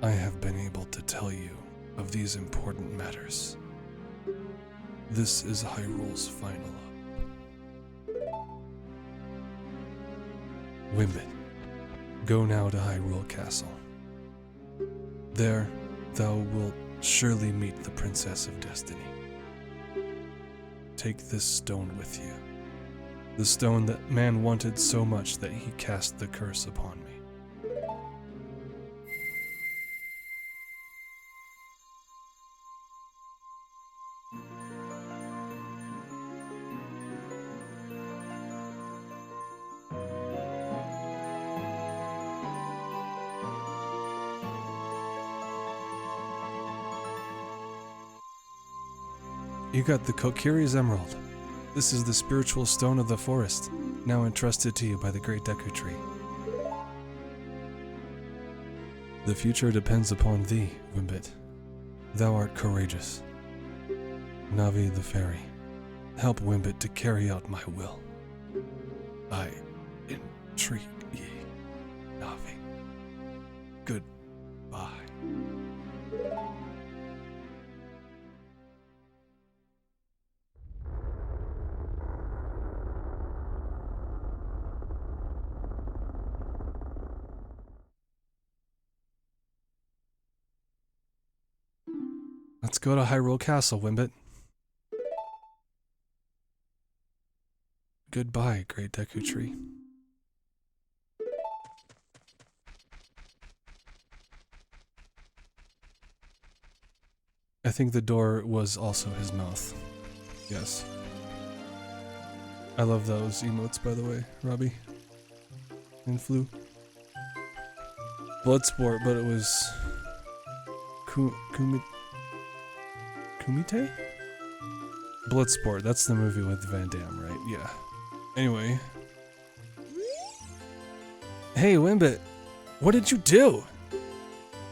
I have been able to tell you of these important matters. This is Hyrule's final hope. Wimbit, go now to Hyrule Castle. There, thou wilt surely meet the Princess of Destiny. Take this stone with you, the stone that man wanted so much that he cast the curse upon me. You got the Kokiri's Emerald. This is the spiritual stone of the forest, now entrusted to you by the great Deku Tree. The future depends upon thee, Wimbit. Thou art courageous. Navi the fairy, help Wimbit to carry out my will. I entreat ye, Navi. Goodbye. Let's go to Hyrule Castle, Wimbit. Goodbye, Great Deku Tree. I think the door was also his mouth. Yes. I love those emotes, by the way, Robbie. And Flu. Bloodsport, but it was... Kumite? Bloodsport, that's the movie with Van Damme, right? Yeah. Anyway. Hey, Wimbit! What did you do?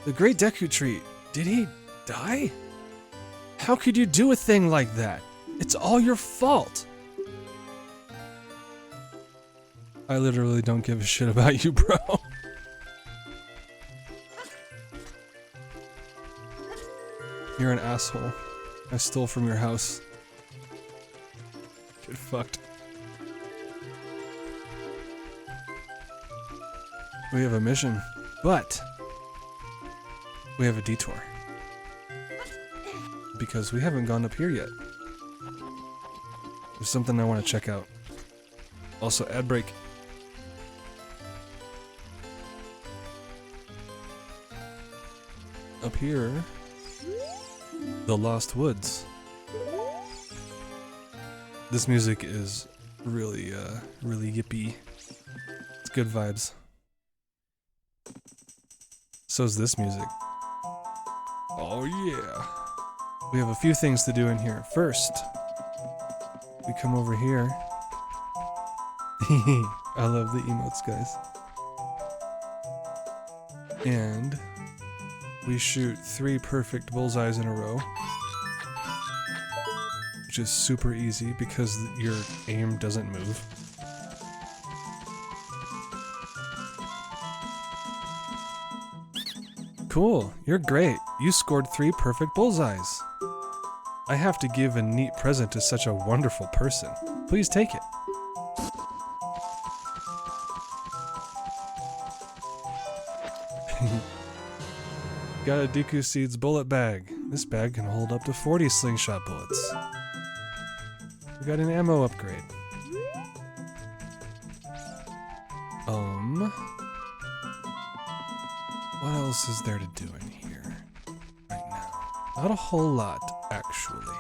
The Great Deku Tree, did he die? How could you do a thing like that? It's all your fault! I literally don't give a shit about you, bro. You're an asshole. I stole from your house. Get fucked. We have a mission, but we have a detour. Because we haven't gone up here yet. There's something I want to check out. Also, ad break. Up here, the Lost Woods. This music is really, really yippee. It's good vibes. So's this music. Oh yeah. We have a few things to do in here. First, we come over here. I love the emotes, guys. And we shoot 3 perfect bullseyes in a row. Which is super easy because your aim doesn't move. Cool, you're great. You scored 3 perfect bullseyes. I have to give a neat present to such a wonderful person. Please take it. Got a Deku Seeds bullet bag. This bag can hold up to 40 slingshot bullets. We got an ammo upgrade. What else is there to do in here right now? Not a whole lot, actually.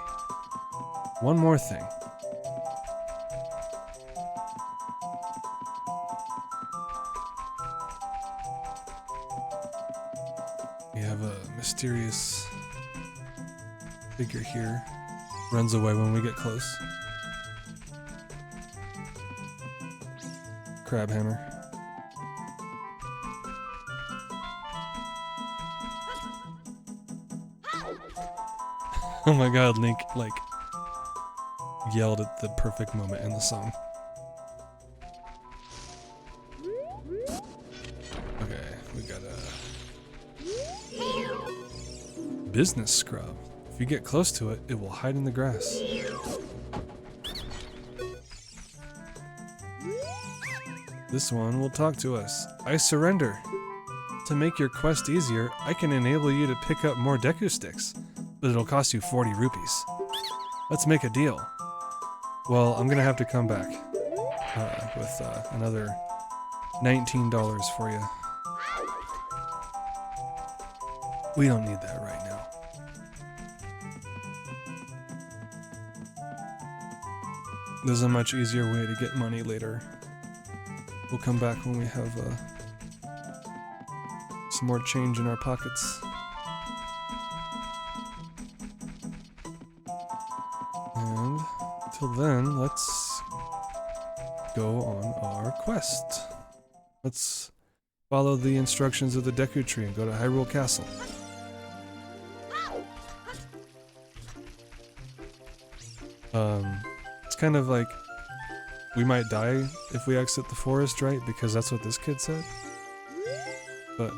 One more thing. We have a mysterious figure here. Runs away when we get close. Crab hammer. Oh my god, Link, like, yelled at the perfect moment in the song. Okay, we got a business scrub. If you get close to it, it will hide in the grass. This one will talk to us. I surrender. To make your quest easier, I can enable you to pick up more Deku Sticks, but it'll cost you 40 rupees. Let's make a deal. Well, I'm gonna have to come back with another $19 for you. We don't need that right now. There's a much easier way to get money later. We'll come back when we have some more change in our pockets. And till then, let's go on our quest. Let's follow the instructions of the Deku Tree and go to Hyrule Castle. It's kind of like we might die if we exit the forest, right? Because that's what this kid said. But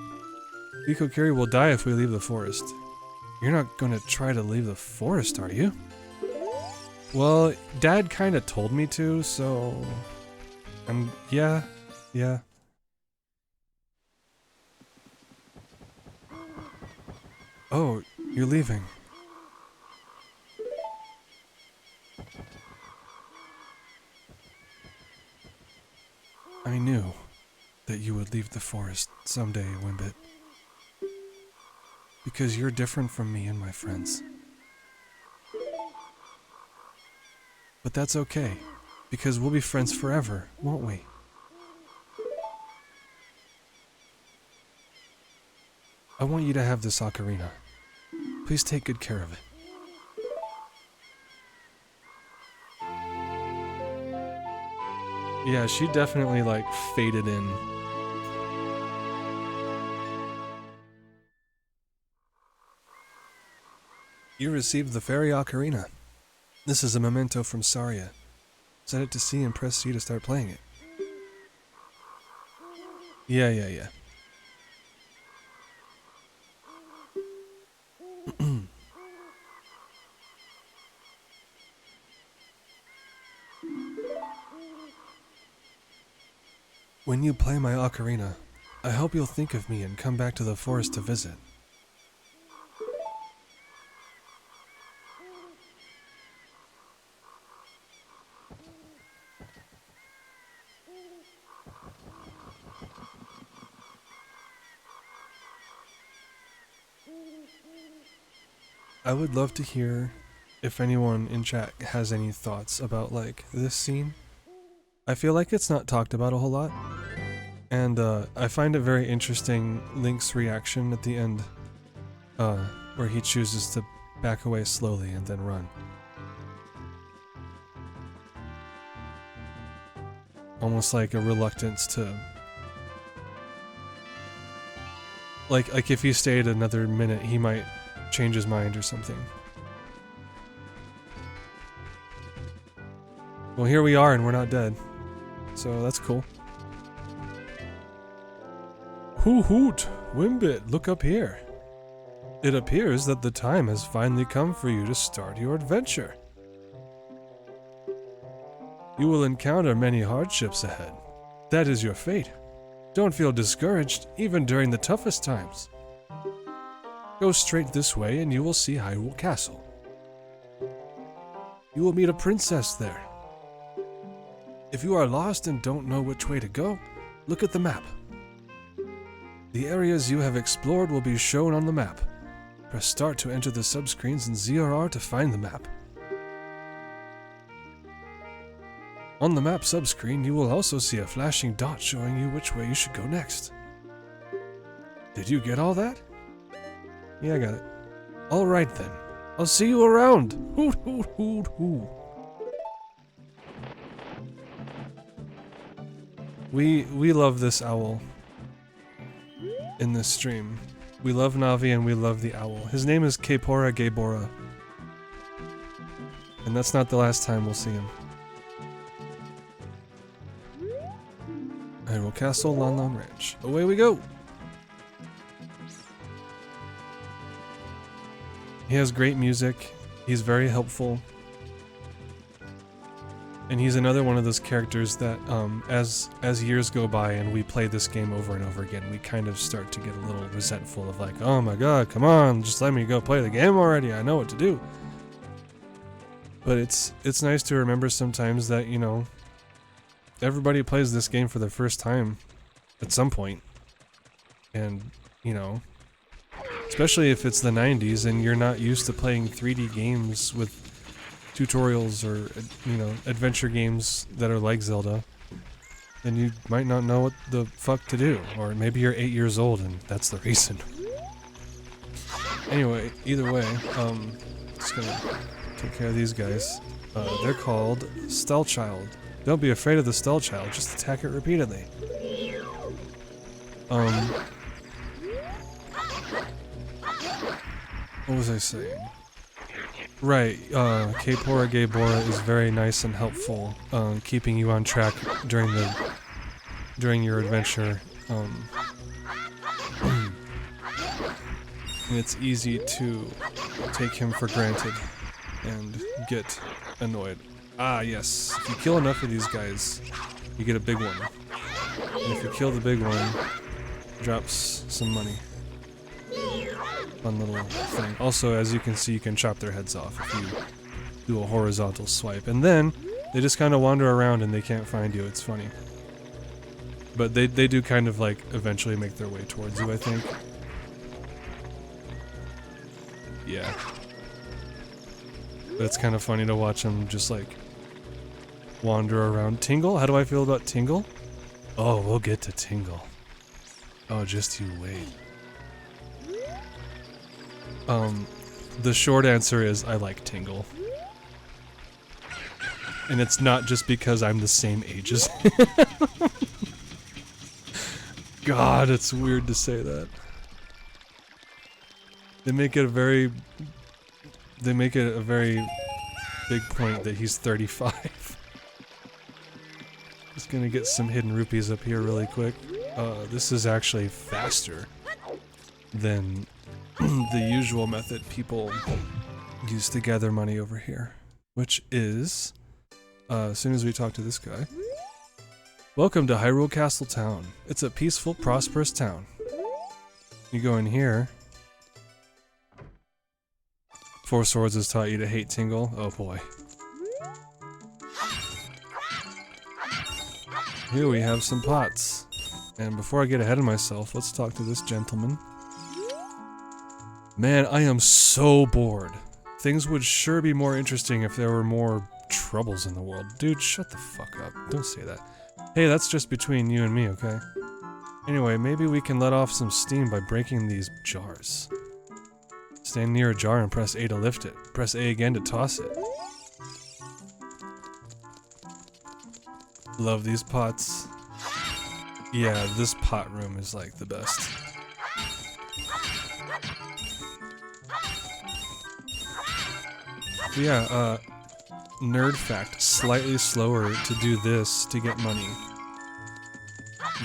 Ikokiri will die if we leave the forest. You're not gonna try to leave the forest, are you? Well, Dad kinda told me to, so... yeah. Oh, you're leaving. I knew that you would leave the forest someday, Wimbit. Because you're different from me and my friends. But that's okay, because we'll be friends forever, won't we? I want you to have this ocarina. Please take good care of it. Yeah, she definitely, like, faded in. You received the fairy ocarina. This is a memento from Saria. Set it to C and press C to start playing it. Yeah. When you play my ocarina, I hope you'll think of me and come back to the forest to visit. I would love to hear if anyone in chat has any thoughts about, like, this scene. I feel like it's not talked about a whole lot, and I find it very interesting Link's reaction at the end, where he chooses to back away slowly and then run. Almost like a reluctance to... Like if he stayed another minute, he might change his mind or something. Well, here we are and we're not dead. So that's cool. Hoot hoot! Wimbit, look up here. It appears that the time has finally come for you to start your adventure. You will encounter many hardships ahead. That is your fate. Don't feel discouraged, even during the toughest times. Go straight this way and you will see Hyrule Castle. You will meet a princess there. If you are lost and don't know which way to go, look at the map. The areas you have explored will be shown on the map. Press start to enter the subscreens and ZRR to find the map. On the map subscreen, you will also see a flashing dot showing you which way you should go next. Did you get all that? Yeah, I got it. Alright then. I'll see you around! Hoot hoot hoot hoot. We love this owl in this stream. We love Navi and we love the owl. His name is Kepora Gaybora. And that's not the last time we'll see him. Hyrule Castle, Lon Lon Ranch. Away we go! He has great music. He's very helpful. And he's another one of those characters that, as years go by and we play this game over and over again, we kind of start to get a little resentful of like, oh my god, come on, just let me go play the game already, I know what to do. But it's nice to remember sometimes that, you know, everybody plays this game for the first time at some point. And, you know, especially if it's the 90s and you're not used to playing 3D games with tutorials or, you know, adventure games that are like Zelda, then you might not know what the fuck to do. Or maybe you're 8 years old and that's the reason. Anyway, either way, just gonna take care of these guys. They're called Stealchild. Don't be afraid of the Stealchild, just attack it repeatedly. What was I saying? Right, Kepora Gaybora is very nice and helpful, keeping you on track during your adventure. And it's easy to take him for granted and get annoyed. Ah, yes. If you kill enough of these guys, you get a big one. And if you kill the big one, it drops some money. Fun little thing. Also, as you can see, you can chop their heads off if you do a horizontal swipe. And then, they just kind of wander around and they can't find you. It's funny. But they do kind of like eventually make their way towards you, I think. Yeah. But it's kind of funny to watch them just like wander around. Tingle? How do I feel about Tingle? Oh, we'll get to Tingle. Oh, just you wait. The short answer is I like Tingle. And it's not just because I'm the same age as him. God, it's weird to say that. They make it a very big point that he's 35. Just gonna get some hidden rupees up here really quick. This is actually faster than the usual method people use to gather money over here, which is, as soon as we talk to this guy. Welcome to Hyrule Castle Town. It's a peaceful, prosperous town. You go in here. Four Swords has taught you to hate Tingle. Oh boy. Here we have some pots. And before I get ahead of myself, let's talk to this gentleman. Man, I am so bored. Things would sure be more interesting if there were more troubles in the world. Dude, shut the fuck up. Don't say that. Hey, that's just between you and me, okay? Anyway, maybe we can let off some steam by breaking these jars. Stand near a jar and press A to lift it. Press A again to toss it. Love these pots. Yeah, this pot room is like the best. Yeah, nerd fact, slightly slower to do this to get money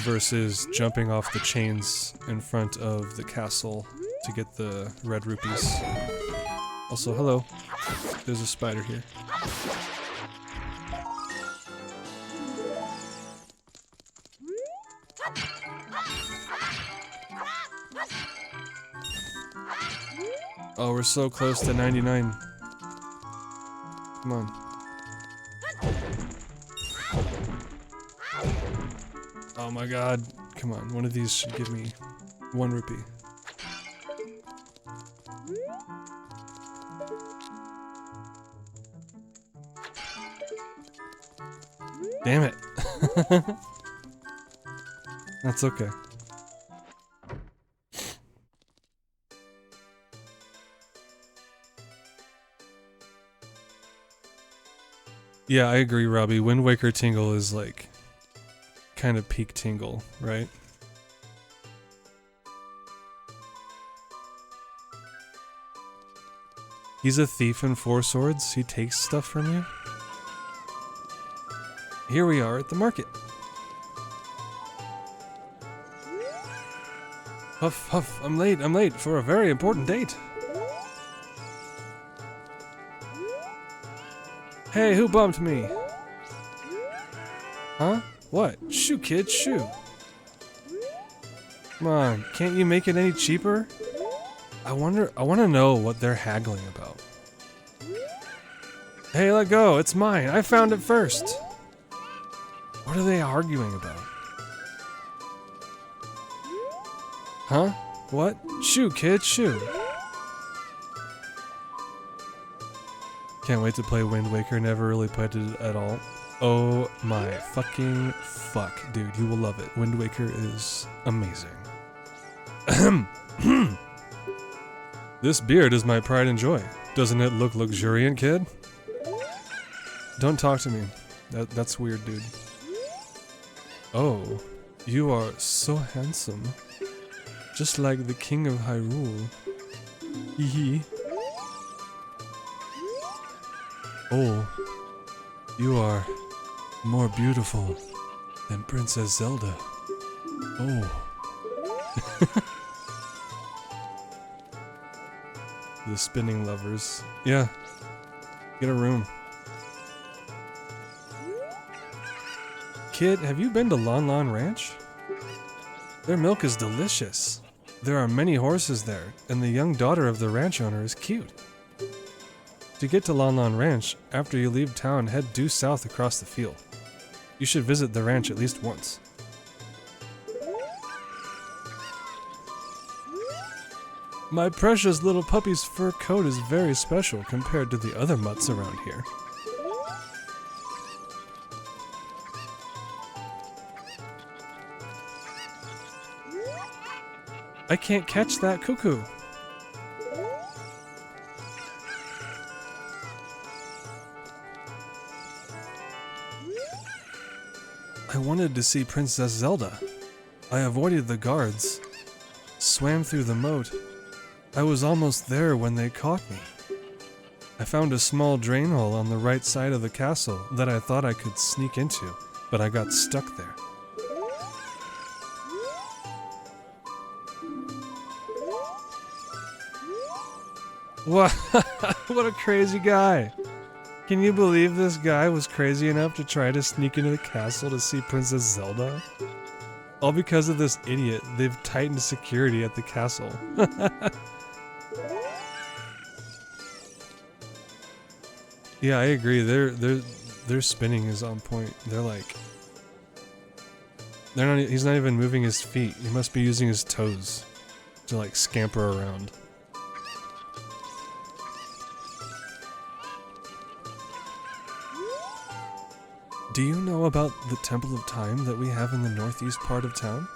versus jumping off the chains in front of the castle to get the red rupees. Also, hello. There's a spider here. Oh, we're so close to 99. Come on. Oh my god. Come on, one of these should give me 1 rupee. Damn it. That's okay. Yeah, I agree, Robbie. Wind Waker Tingle is like kind of peak Tingle, right? He's a thief in 4 Swords. He takes stuff from you. Here we are at the market. Huff, huff, I'm late for a very important date. Hey, who bumped me? Huh? What? Shoo, kid, shoo. Come on, can't you make it any cheaper? I want to know what they're haggling about. Hey, let go, it's mine, I found it first. What are they arguing about? Huh? What? Shoo, kid, shoo. Can't wait to play Wind Waker, never really played it at all. Oh my fucking fuck, dude, you will love it. Wind Waker is amazing. This beard is my pride and joy. Doesn't it look luxuriant, kid? Don't talk to me. That's weird, dude. Oh, you are so handsome. Just like the king of Hyrule. Hee. Oh, you are more beautiful than Princess Zelda. Oh. The spinning lovers. Yeah. Get a room. Kid, have you been to Lon Lon Ranch? Their milk is delicious. There are many horses there, and the young daughter of the ranch owner is cute. To get to Lon Lon Ranch, after you leave town, head due south across the field. You should visit the ranch at least once. My precious little puppy's fur coat is very special compared to the other mutts around here. I can't catch that cuckoo. I wanted to see Princess Zelda. I avoided the guards, swam through the moat. I was almost there when they caught me. I found a small drain hole on the right side of the castle that I thought I could sneak into, but I got stuck there. What? What a crazy guy! Can you believe this guy was crazy enough to try to sneak into the castle to see Princess Zelda? All because of this idiot, they've tightened security at the castle. Yeah, I agree. Their spinning is on point. They're like, he's not even moving his feet. He must be using his toes to like scamper around. Do you know about the Temple of Time that we have in the northeast part of town?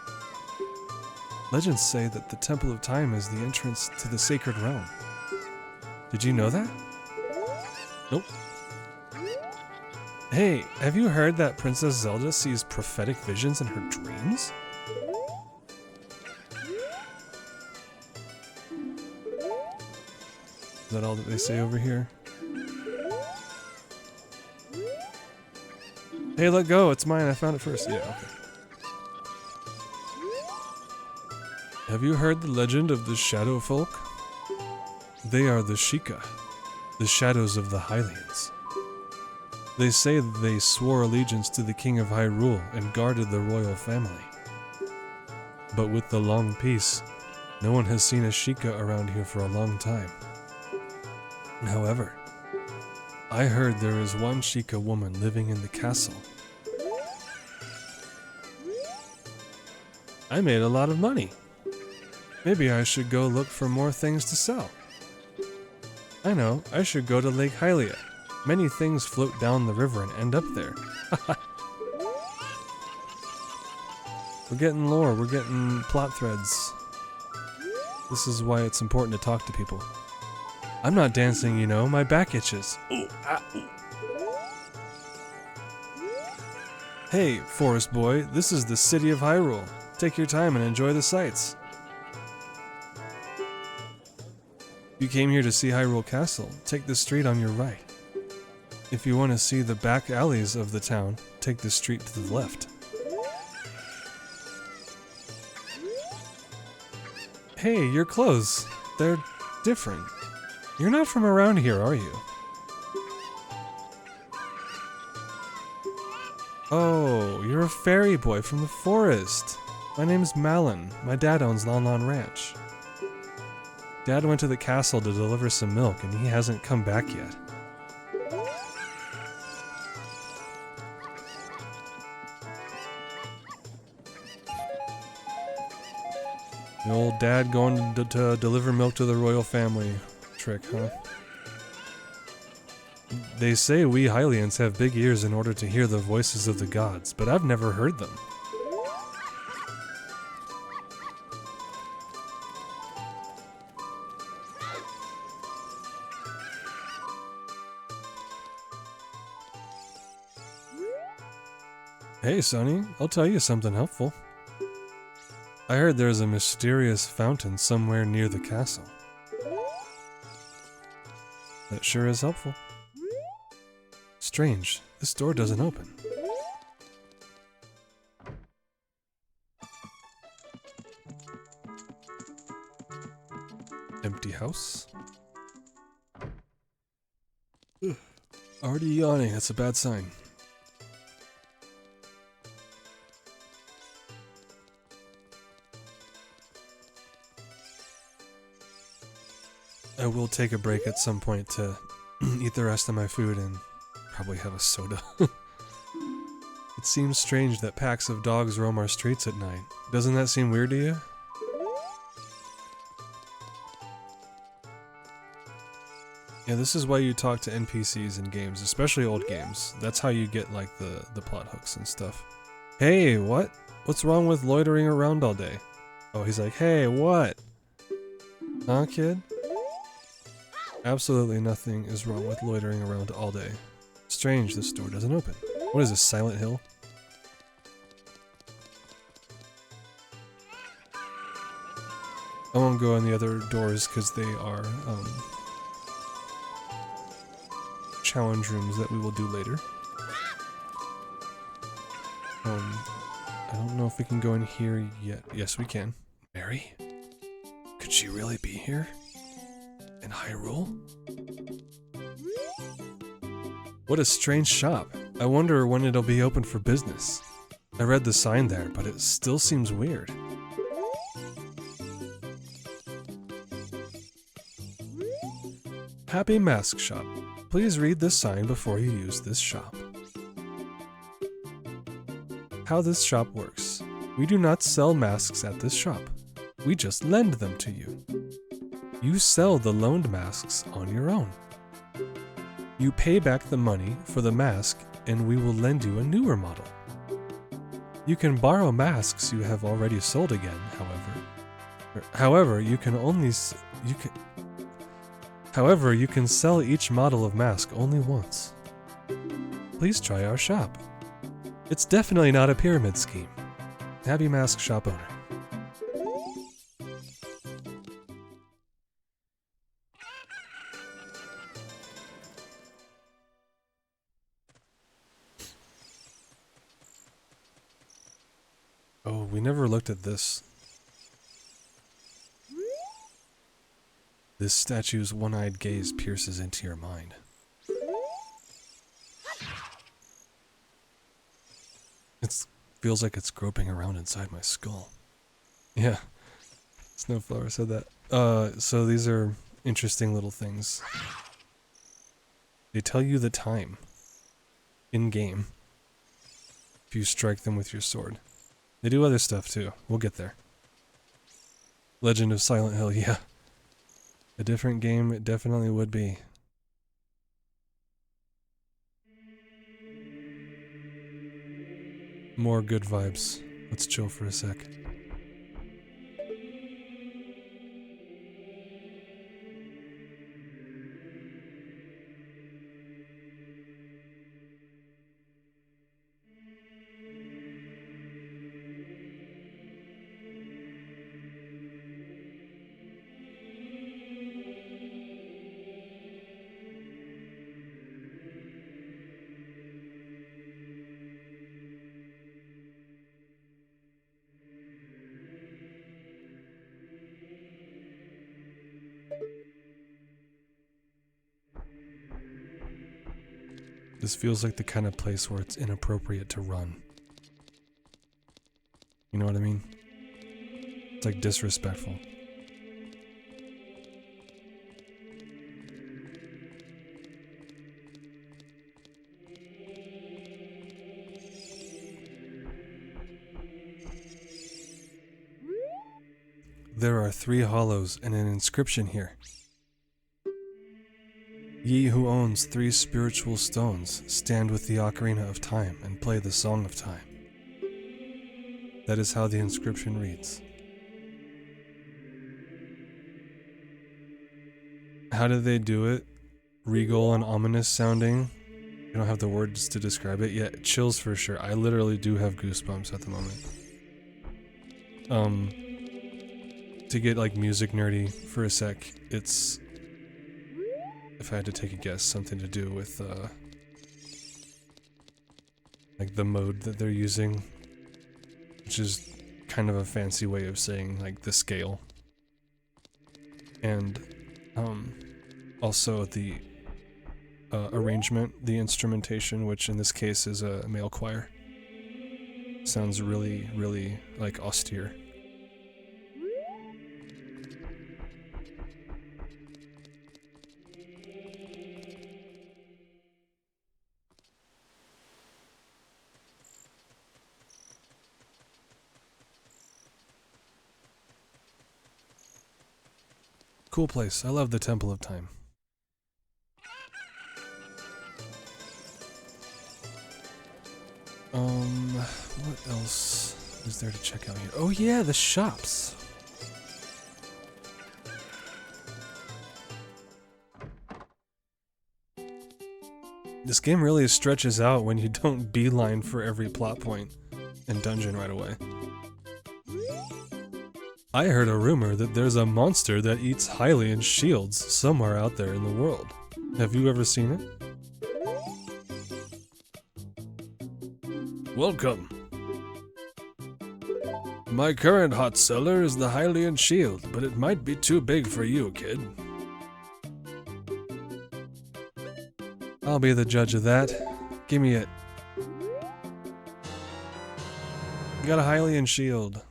Legends say that the Temple of Time is the entrance to the sacred realm. Did you know that? Nope. Hey, have you heard that Princess Zelda sees prophetic visions in her dreams? Is that all that they say over here? Hey, let go, it's mine, I found it first. Yeah, okay. Have you heard the legend of the Shadow Folk? They are the Sheikah, the shadows of the Hylians. They say that they swore allegiance to the King of Hyrule and guarded the royal family. But with the long peace, no one has seen a Sheikah around here for a long time. However, I heard there is one Sheikah woman living in the castle. I made a lot of money. Maybe I should go look for more things to sell. I know, I should go to Lake Hylia. Many things float down the river and end up there. We're getting lore, we're getting plot threads. This is why it's important to talk to people. I'm not dancing, you know, my back itches. Ooh, ah, ooh. Hey, forest boy, this is the city of Hyrule. Take your time and enjoy the sights. You came here to see Hyrule Castle. Take the street on your right. If you want to see the back alleys of the town, take the street to the left. Hey, your clothes. They're different. You're not from around here, are you? Oh, you're a fairy boy from the forest. My name's Malin. My dad owns Lon Lon Ranch. Dad went to the castle to deliver some milk and he hasn't come back yet. The old dad going to deliver milk to the royal family trick, huh? They say we Hylians have big ears in order to hear the voices of the gods, but I've never heard them. Hey, Sonny, I'll tell you something helpful. I heard there's a mysterious fountain somewhere near the castle. That sure is helpful. Strange, this door doesn't open. Empty house. Ugh. Already yawning, that's a bad sign. I will take a break at some point to eat the rest of my food and probably have a soda. It seems strange that packs of dogs roam our streets at night. Doesn't that seem weird to you? Yeah, this is why you talk to NPCs in games, especially old games. That's how you get like the plot hooks and stuff. Hey, what? What's wrong with loitering around all day? Oh, he's like, hey, what? Huh, kid? Absolutely nothing is wrong with loitering around all day. Strange, this door doesn't open. What is this, Silent Hill? I won't go in the other doors because they are, challenge rooms that we will do later. I don't know if we can go in here yet. Yes, we can. Mary? Could she really be here? In Hyrule? What a strange shop. I wonder when it'll be open for business. I read the sign there, but it still seems weird. Happy Mask Shop. Please read this sign before you use this shop. How this shop works. We do not sell masks at this shop. We just lend them to you. You sell the loaned masks on your own. You pay back the money for the mask and we will lend you a newer model. You can borrow masks you have already sold again, however, you can sell each model of mask only once. Please try our shop. It's definitely not a pyramid scheme. Happy Mask Shop owner. Oh, we never looked at this. This statue's one-eyed gaze pierces into your mind. It feels like it's groping around inside my skull. Yeah, Snowflower said that. So these are interesting little things. They tell you the time. In-game. If you strike them with your sword. They do other stuff too. We'll get there. Legend of Silent Hill, yeah. A different game it definitely would be. More good vibes. Let's chill for a sec. This feels like the kind of place where it's inappropriate to run. You know what I mean? It's like disrespectful. There are 3 hollows and an inscription here. Ye who owns 3 spiritual stones, stand with the Ocarina of Time and play the Song of Time. That is how the inscription reads. How did they do it? Regal and ominous sounding. I don't have the words to describe it yet. Chills for sure. I literally do have goosebumps at the moment. To get like music nerdy for a sec, it's, if I had to take a guess, something to do with like the mode that they're using, which is kind of a fancy way of saying like the scale. And also the arrangement, the instrumentation, which in this case is a male choir. Sounds really, really like austere. Cool place. I love the Temple of Time. What else is there to check out here? Oh yeah, the shops. This game really stretches out when you don't beeline for every plot point and dungeon right away. I heard a rumor that there's a monster that eats Hylian shields somewhere out there in the world. Have you ever seen it? Welcome. My current hot seller is the Hylian shield, but it might be too big for you, kid. I'll be the judge of that. Give me it. You got a Hylian shield.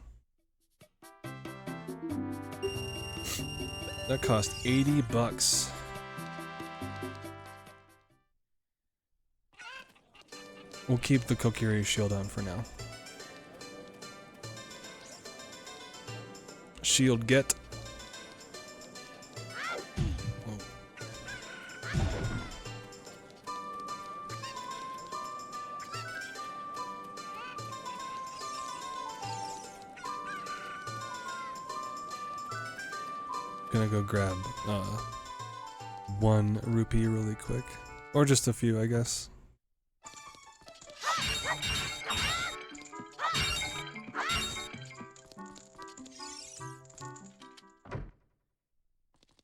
That cost 80 bucks. We'll keep the Kokiri shield on for now. Shield get. Gonna go grab 1 rupee really quick. Or just a few, I guess.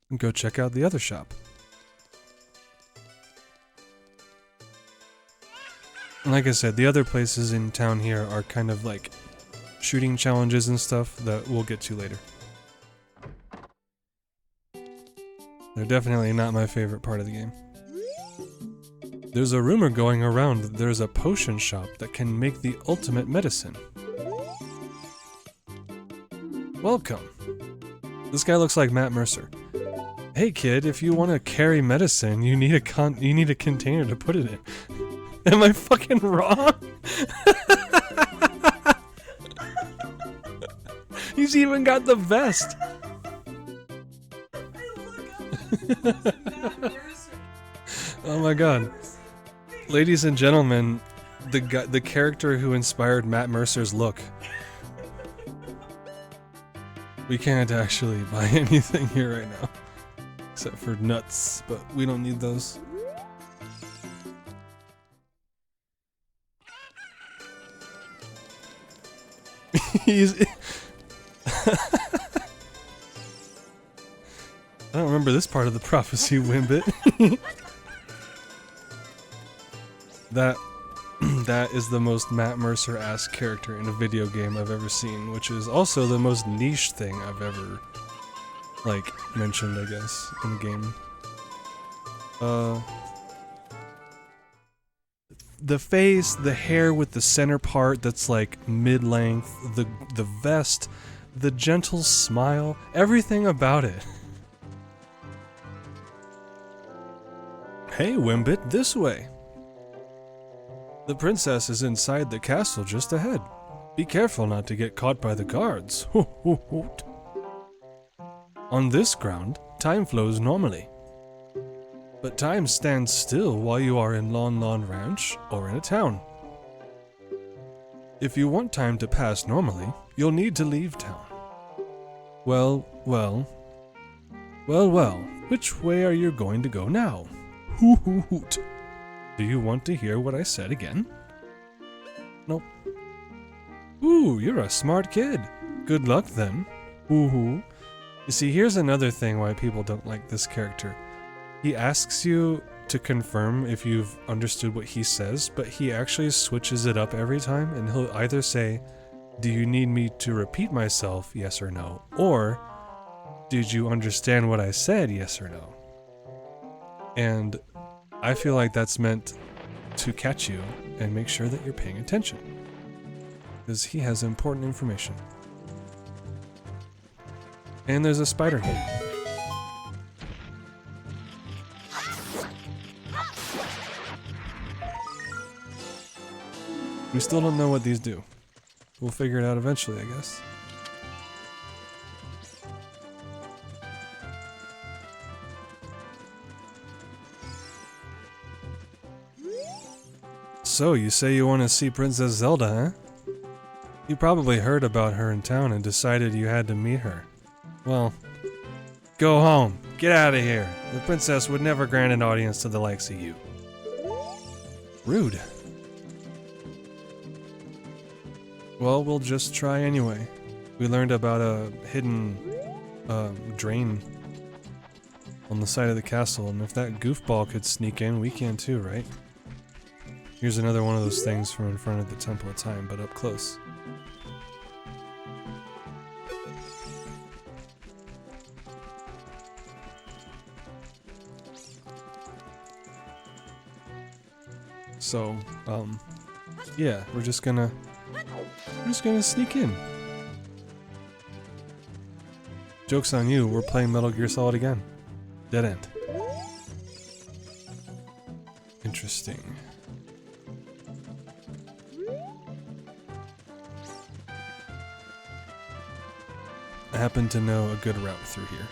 And go check out the other shop. And like I said, the other places in town here are kind of like shooting challenges and stuff that we'll get to later. They're definitely not my favorite part of the game. There's a rumor going around that there's a potion shop that can make the ultimate medicine. Welcome. This guy looks like Matt Mercer. Hey kid, if you want to carry medicine, you need a container to put it in. Am I fucking wrong? He's even got the vest. Oh my god. Ladies and gentlemen, the character who inspired Matt Mercer's look. We can't actually buy anything here right now. Except for nuts, but we don't need those. He's... I don't remember this part of the prophecy, Wimbit. That is the most Matt Mercer-esque character in a video game I've ever seen, which is also the most niche thing I've ever, like, mentioned, I guess, in a game. The face, the hair with the center part that's like mid-length, the vest, the gentle smile, everything about it. Hey, Wimbit, this way. The princess is inside the castle just ahead. Be careful not to get caught by the guards. On this ground, time flows normally. But time stands still while you are in Lon Lon Ranch or in a town. If you want time to pass normally, you'll need to leave town. Well, which way are you going to go now? Hoot. Do you want to hear what I said again? Nope. Ooh, you're a smart kid. Good luck then. Woohoo. You see, here's another thing why people don't like this character. He asks you to confirm if you've understood what he says, but he actually switches it up every time, and he'll either say, do you need me to repeat myself, yes or no? Or, did you understand what I said, yes or no? And I feel like that's meant to catch you and make sure that you're paying attention. Because he has important information. And there's a spider here. We still don't know what these do. We'll figure it out eventually, I guess. So, you say you want to see Princess Zelda, huh? You probably heard about her in town and decided you had to meet her. Well, go home. Get out of here. The princess would never grant an audience to the likes of you. Rude. Well, we'll just try anyway. We learned about a hidden drain on the side of the castle, and if that goofball could sneak in, we can too, right? Here's another one of those things from in front of the Temple of Time, but up close. So, yeah, we're just gonna sneak in. Joke's on you, we're playing Metal Gear Solid again. Dead end. Interesting. I happen to know a good route through here.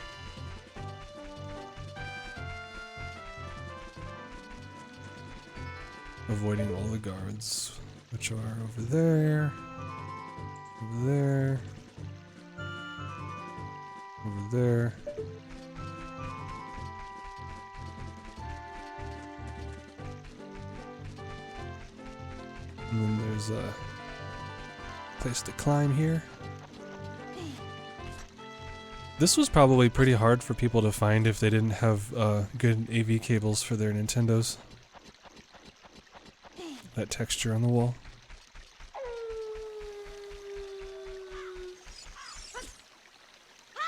Avoiding all the guards, which are over there, over there, over there. And then there's a place to climb here. This was probably pretty hard for people to find if they didn't have good AV cables for their Nintendos. That texture on the wall.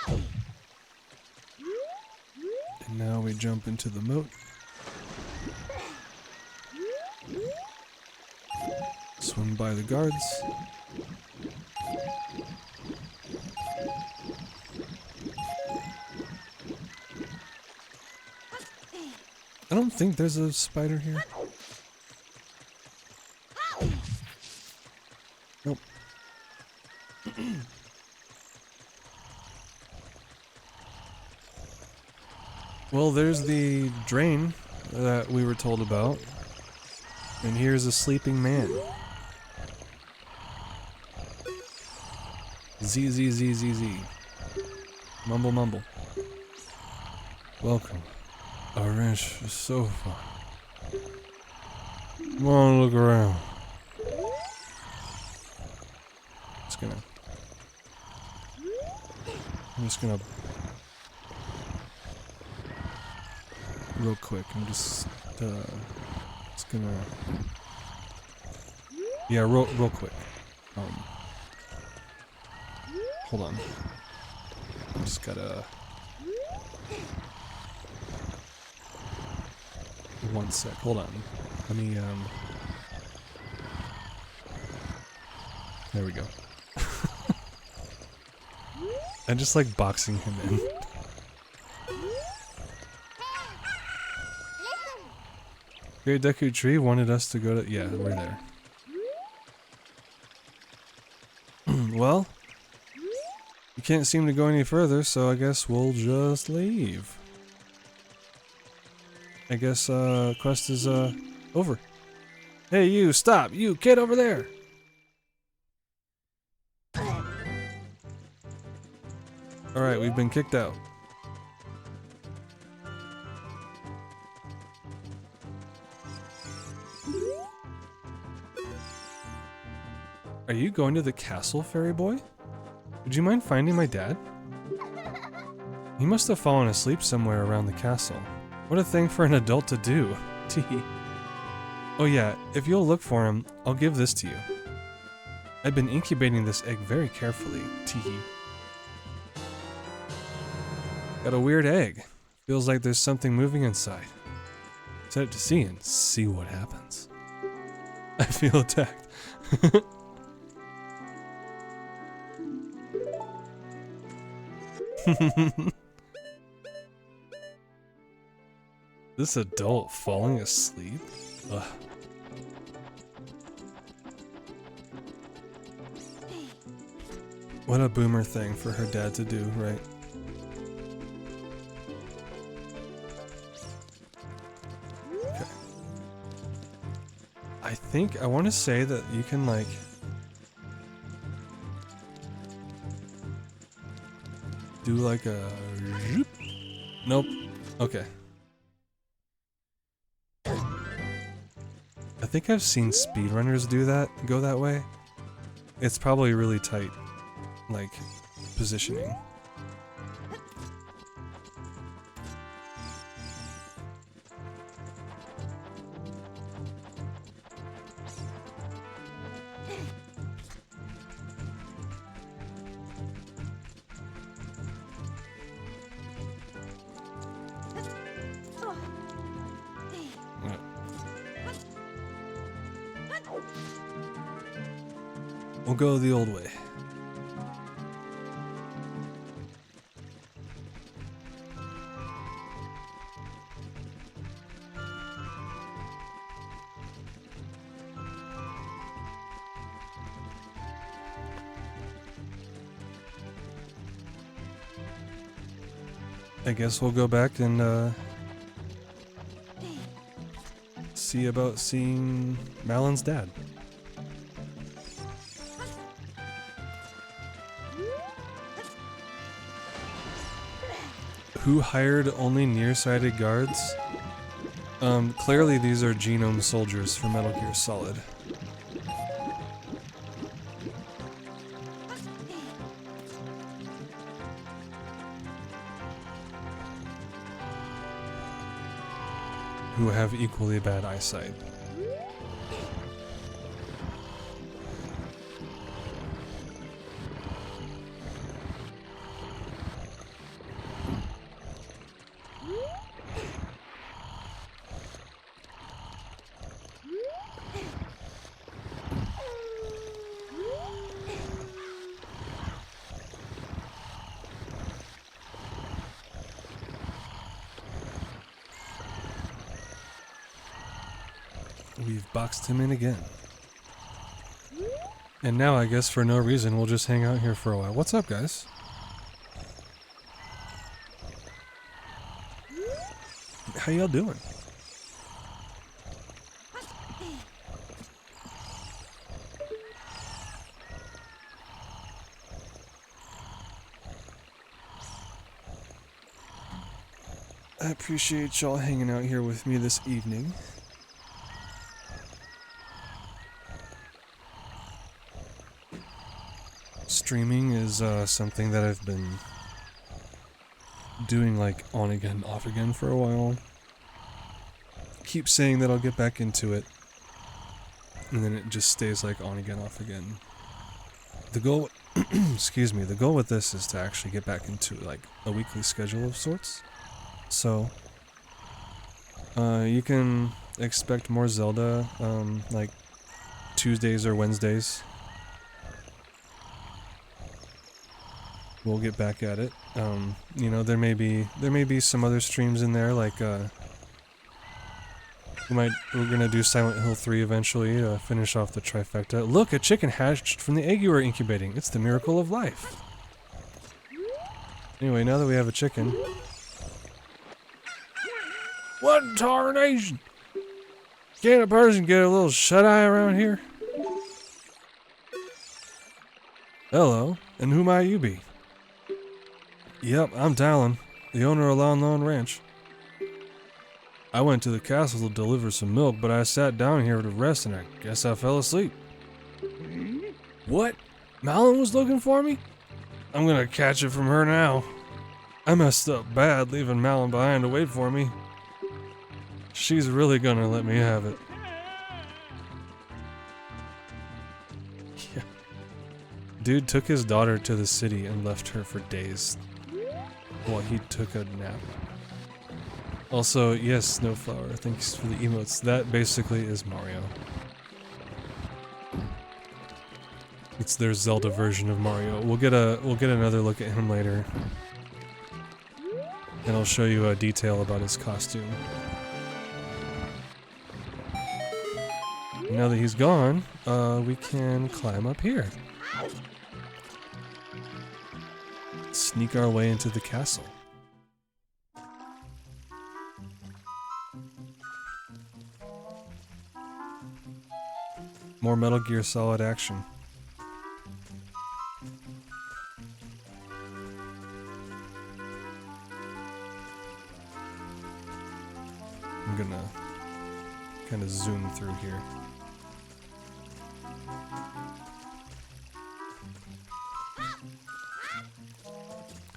And now we jump into the moat. Swim by the guards. I don't think there's a spider here. Nope. Well, there's the drain that we were told about. And here's a sleeping man. Z Z Z Z Z. Mumble mumble. Welcome. Our ranch is so fun. Come on, look around. I'm just gonna real quick. I'm just gonna real quick. Hold on. I just gotta. One sec. Hold on. Let me There we go. I just like boxing him in. Great Deku Tree wanted us to go to... Yeah, we're there. Well, you can't seem to go any further, so I guess we'll just leave. I guess, quest is, over. Hey, you, stop! You, kid over there! Alright, we've been kicked out. Are you going to the castle, fairy boy? Would you mind finding my dad? He must have fallen asleep somewhere around the castle. What a thing for an adult to do. Teehee. Oh yeah, if you'll look for him, I'll give this to you. I've been incubating this egg very carefully. Teehee. Got a weird egg. Feels like there's something moving inside. Set it to sea and see what happens. I feel attacked. This adult falling asleep? Ugh. What a boomer thing for her dad to do, right? Okay. I I want to say that you can like do like a nope. Okay. I think I've seen speedrunners do that, go that way. It's probably really tight, like, positioning. We'll go the old way. I guess we'll go back and see about seeing Malon's dad. Who hired only nearsighted guards? Clearly these are genome soldiers for Metal Gear Solid. Who have equally bad eyesight. We've boxed him in again. And now I guess for no reason we'll just hang out here for a while. What's up, guys? How y'all doing? I appreciate y'all hanging out here with me this evening. Streaming is something that I've been doing like on again, off again for a while. Keep saying that I'll get back into it, and then it just stays like on again, off again. The goal, excuse me, the goal with this is to actually get back into like a weekly schedule of sorts. So, you can expect more Zelda, like Tuesdays or Wednesdays. We'll get back at it. You know, there may be some other streams in there, like we're gonna do Silent Hill 3 eventually to finish off the trifecta. Look, a chicken hatched from the egg you were incubating. It's the miracle of life. Anyway, now that we have a chicken, what tarnation? Can't a person get a little shut-eye around here? Hello, and who might you be? Yep, I'm Talon, the owner of Lon Lone Ranch. I went to the castle to deliver some milk, but I sat down here to rest and I guess I fell asleep. What? Malon was looking for me? I'm gonna catch it from her now. I messed up bad leaving Malon behind to wait for me. She's really gonna let me have it. Yeah. Dude took his daughter to the city and left her for days while he took a nap. Also, yes, Snowflower, thanks for the emotes. That basically is Mario. It's their Zelda version of Mario. We'll get another look at him later. And I'll show you a detail about his costume. Now that he's gone, we can climb up here. Sneak our way into the castle. More Metal Gear Solid action. I'm gonna kind of zoom through here.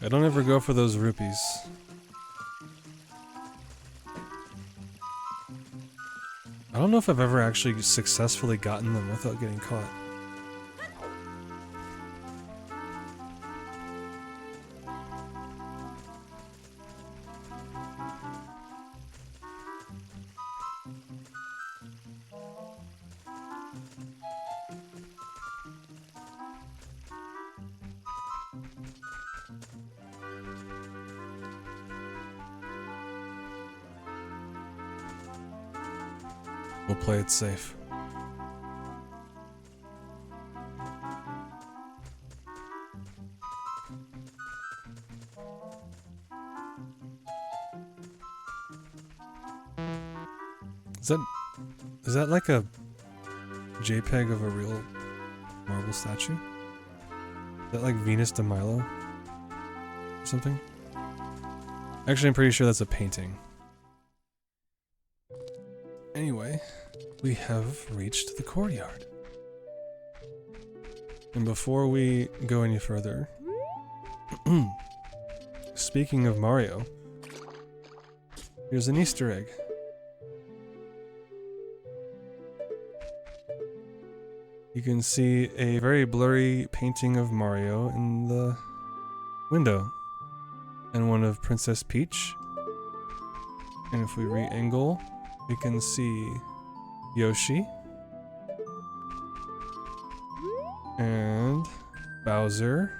I don't ever go for those rupees. I don't know if I've ever actually successfully gotten them without getting caught. We'll play it safe. Is that like a JPEG of a real marble statue? Is that like Venus de Milo? Or something? Actually, I'm pretty sure that's a painting. Anyway, we have reached the courtyard. And before we go any further, speaking of Mario, here's an Easter egg. You can see a very blurry painting of Mario in the window, and one of Princess Peach. And if we re-angle, we can see Yoshi and Bowser,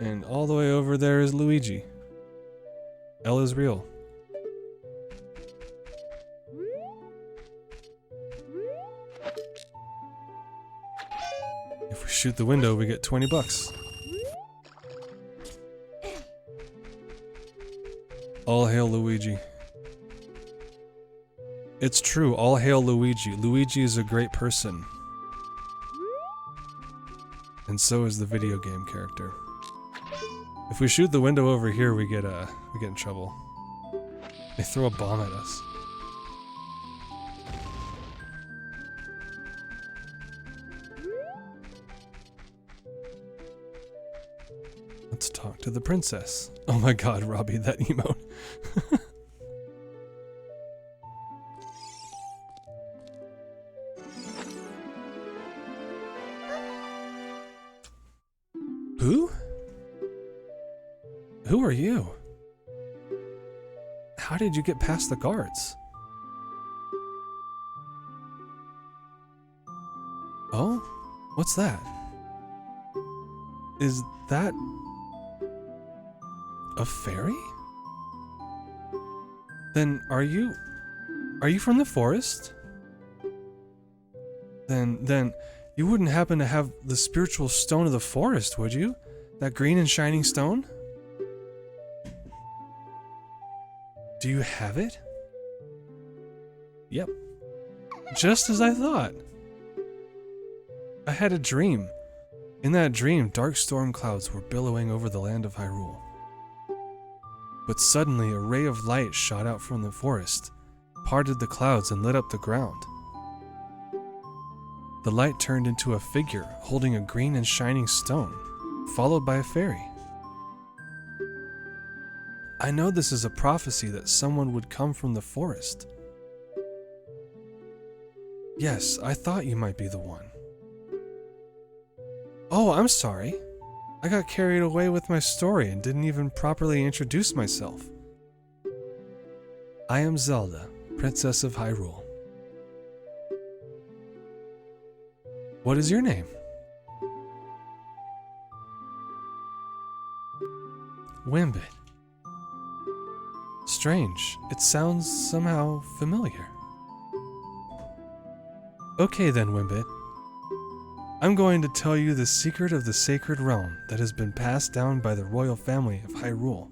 and all the way over there is Luigi. L is real. If we shoot the window, we get 20 bucks. All hail Luigi. It's true, all hail Luigi. Luigi is a great person. And so is the video game character. If we shoot the window over here, we get in trouble. They throw a bomb at us. Let's talk to the princess. Oh my god, Robbie, that emote. Who? Who are you? How did you get past the guards? Oh? What's that? Is that a fairy? Then are you from the forest? Then you wouldn't happen to have the spiritual stone of the forest, would you? That green and shining stone? Do you have it? Yep. Just as I thought. I had a dream. In that dream, dark storm clouds were billowing over the land of Hyrule. But suddenly, a ray of light shot out from the forest, parted the clouds and lit up the ground. The light turned into a figure holding a green and shining stone, followed by a fairy. I know this is a prophecy that someone would come from the forest. Yes, I thought you might be the one. Oh, I'm sorry. I got carried away with my story and didn't even properly introduce myself. I am Zelda, Princess of Hyrule. What is your name? Wimbit. Strange. It sounds somehow familiar. Okay then, Wimbit. I'm going to tell you the secret of the sacred realm that has been passed down by the royal family of Hyrule.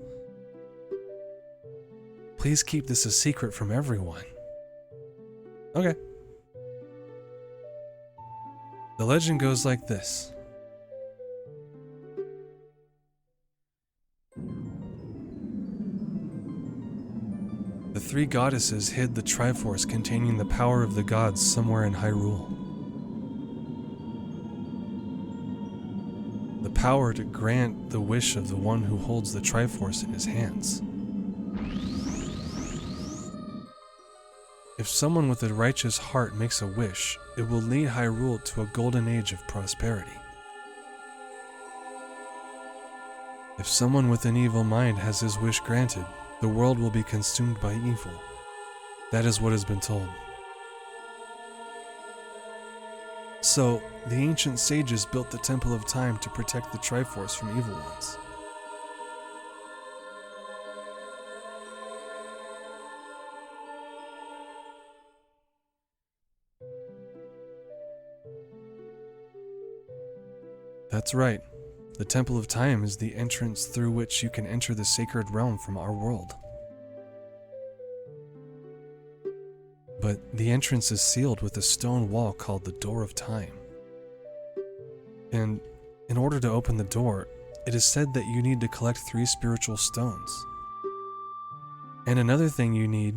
Please keep this a secret from everyone. Okay. The legend goes like this. The three goddesses hid the Triforce containing the power of the gods somewhere in Hyrule. The power to grant the wish of the one who holds the Triforce in his hands. If someone with a righteous heart makes a wish, it will lead Hyrule to a golden age of prosperity. If someone with an evil mind has his wish granted, the world will be consumed by evil. That is what has been told. So, the ancient sages built the Temple of Time to protect the Triforce from evil ones. That's right. The Temple of Time is the entrance through which you can enter the sacred realm from our world. But the entrance is sealed with a stone wall called the Door of Time. And in order to open the door, it is said that you need to collect 3 spiritual stones. And another thing you need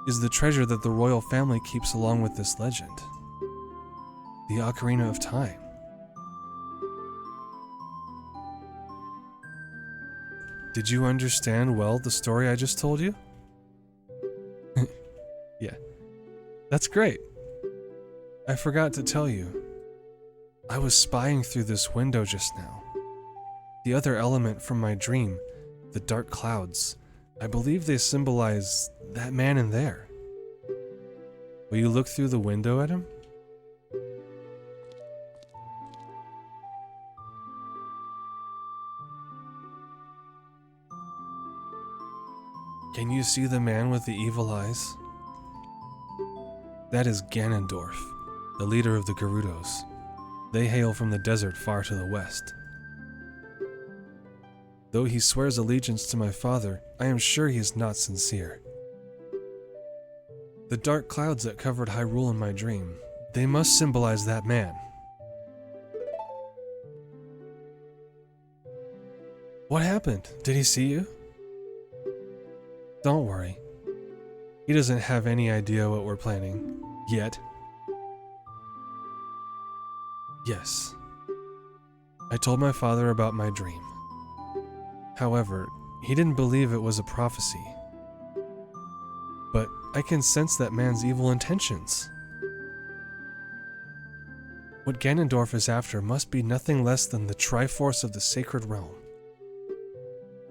is the treasure that the royal family keeps along with this legend. The Ocarina of Time. Did you understand well the story I just told you? Yeah. That's great. I forgot to tell you. I was spying through this window just now. The other element from my dream, the dark clouds, I believe they symbolize that man in there. Will you look through the window at him? Can you see the man with the evil eyes? That is Ganondorf, the leader of the Gerudos. They hail from the desert far to the west. Though he swears allegiance to my father, I am sure he is not sincere. The dark clouds that covered Hyrule in my dream, they must symbolize that man. What happened? Did he see you? Don't worry. He doesn't have any idea what we're planning. Yet. Yes. I told my father about my dream. However, he didn't believe it was a prophecy. But I can sense that man's evil intentions. What Ganondorf is after must be nothing less than the Triforce of the Sacred Realm.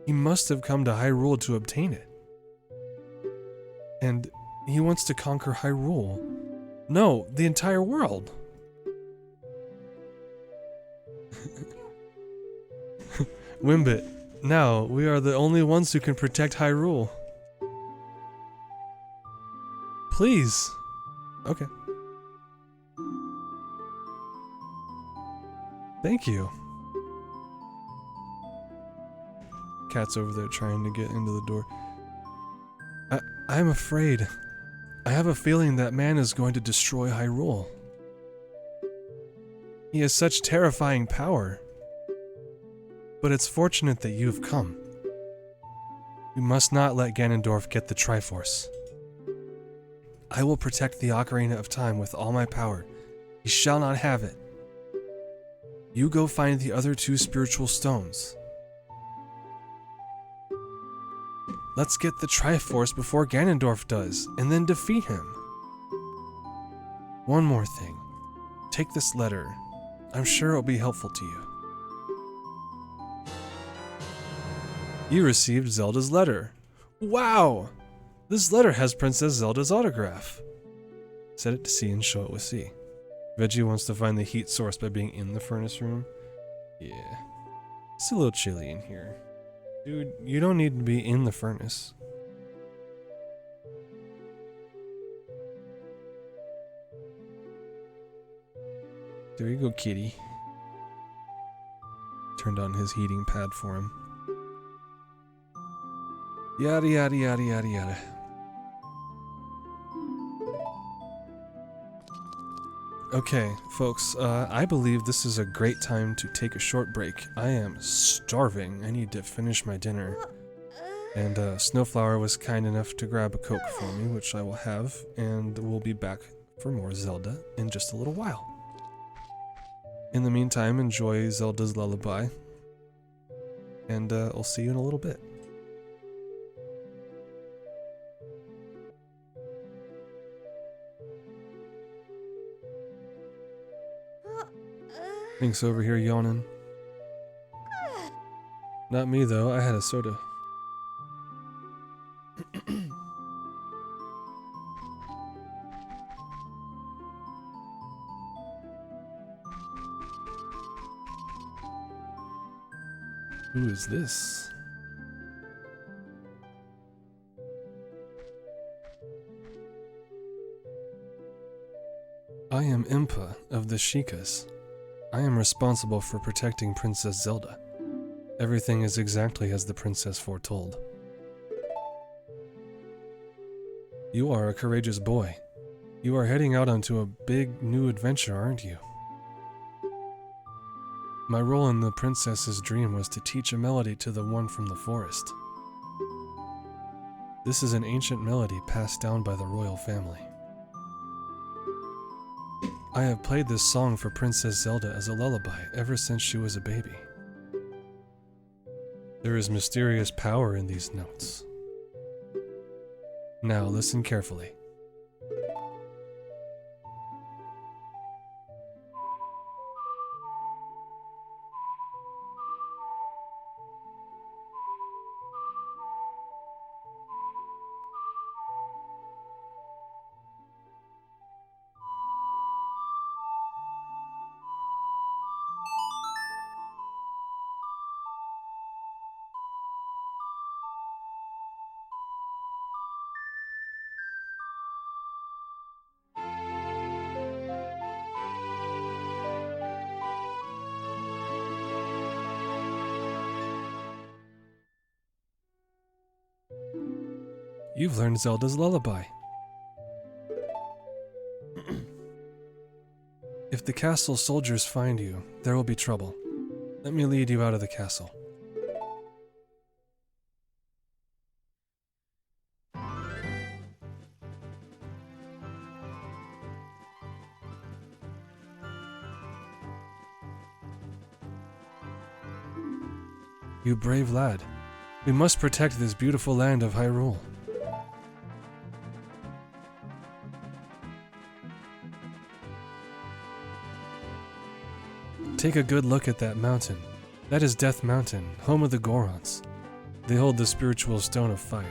He must have come to Hyrule to obtain it. And he wants to conquer Hyrule. No, the entire world. Wimbit, now we are the only ones who can protect Hyrule. Please. Okay. Thank you. Cat's over there trying to get into the door. I'm afraid. I have a feeling that man is going to destroy Hyrule. He has such terrifying power. But it's fortunate that you've come. We must not let Ganondorf get the Triforce. I will protect the Ocarina of Time with all my power. He shall not have it. You go find the other 2 spiritual stones. Let's get the Triforce before Ganondorf does, and then defeat him. One more thing. Take this letter. I'm sure it'll be helpful to you. You received Zelda's letter. Wow! This letter has Princess Zelda's autograph. Set it to C and show it with C. Veggie wants to find the heat source by being in the furnace room. Yeah. It's a little chilly in here. Dude, you don't need to be in the furnace. There you go, kitty. Turned on his heating pad for him. Yada yada yada yada yada. Okay, folks, I believe this is a great time to take a short break. I am starving. I need to finish my dinner. And Snowflower was kind enough to grab a Coke for me, which I will have, and we'll be back for more Zelda in just a little while. In the meantime, enjoy Zelda's Lullaby, and I'll see you in a little bit. Thanks over here yawning. Not me though, I had a soda. Who is this? I am Impa of the Sheikahs. I am responsible for protecting Princess Zelda. Everything is exactly as the princess foretold. You are a courageous boy. You are heading out onto a big new adventure, aren't you? My role in the princess's dream was to teach a melody to the one from the forest. This is an ancient melody passed down by the royal family. I have played this song for Princess Zelda as a lullaby ever since she was a baby. There is mysterious power in these notes. Now listen carefully. You've learned Zelda's lullaby. If the castle soldiers find you, there will be trouble. Let me lead you out of the castle. You brave lad. We must protect this beautiful land of Hyrule. Take a good look at that mountain. That is Death Mountain, home of the Gorons. They hold the spiritual stone of fire.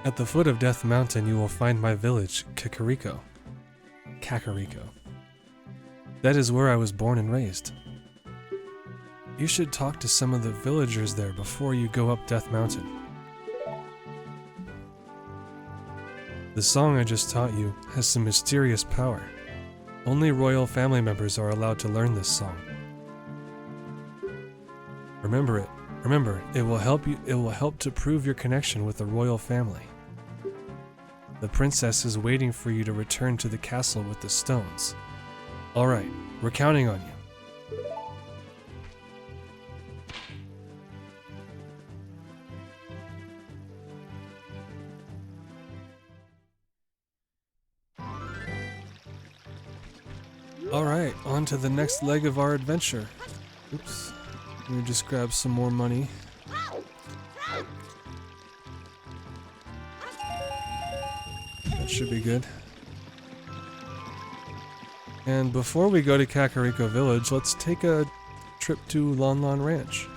At the foot of Death Mountain you will find my village, Kakariko. That is where I was born and raised. You should talk to some of the villagers there before you go up Death Mountain. The song I just taught you has some mysterious power. Only royal family members are allowed to learn this song. Remember it. Remember, it will help to prove your connection with the royal family. The princess is waiting for you to return to the castle with the stones. Alright, we're counting on you. Alright, on to the next leg of our adventure. Oops. Let me just grab some more money. That should be good. And before we go to Kakariko Village, let's take a trip to Lon Lon Ranch.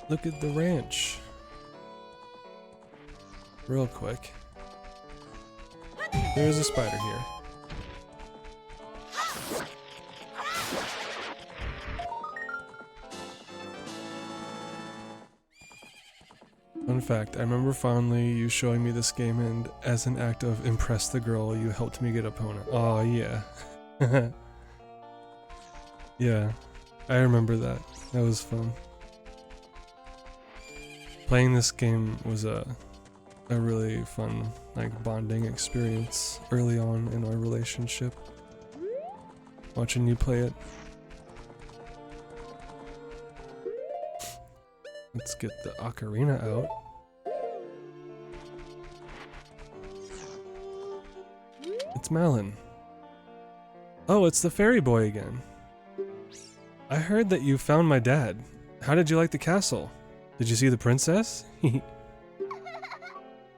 Look at the ranch. Real quick. There's a spider here. Fun fact, I remember fondly you showing me this game, and as an act of impress the girl, you helped me get Epona. Oh yeah. Yeah, I remember that. That was fun. Playing this game was a really fun, like, bonding experience early on in our relationship. Watching you play it. Let's get the Ocarina out. It's Malin. Oh, it's the fairy boy again. I heard that you found my dad. How did you like the castle? Did you see the princess?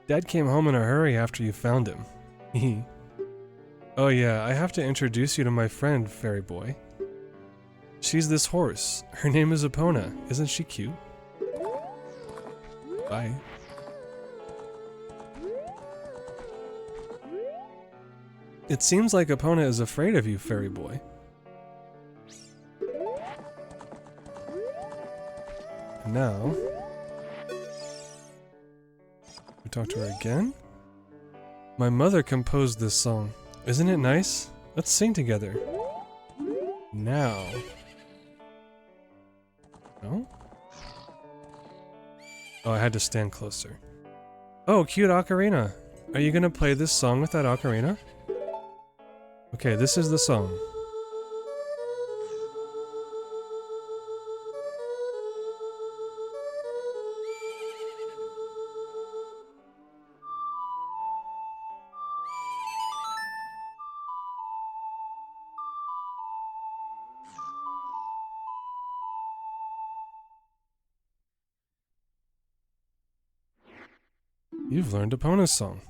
Dad came home in a hurry after you found him. Oh yeah, I have to introduce you to my friend, fairy boy. She's this horse. Her name is Epona. Isn't she cute? Bye. It seems like Epona is afraid of you, fairy boy. And now... we talk to her again? My mother composed this song. Isn't it nice? Let's sing together. Now. No? Oh, I had to stand closer. Oh, cute ocarina. Are you gonna play this song with that ocarina? Okay, this is the song. You've learned Epona's song.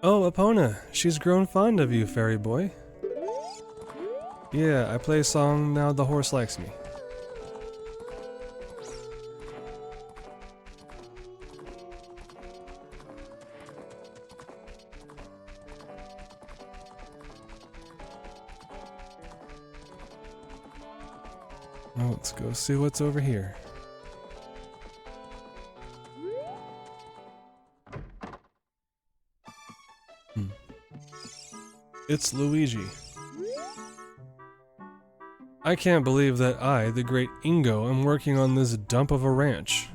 Oh, Epona, she's grown fond of you, fairy boy. Yeah, I play a song, now the horse likes me. Well, let's go see what's over here. It's Luigi. I can't believe that I, the great Ingo, am working on this dump of a ranch.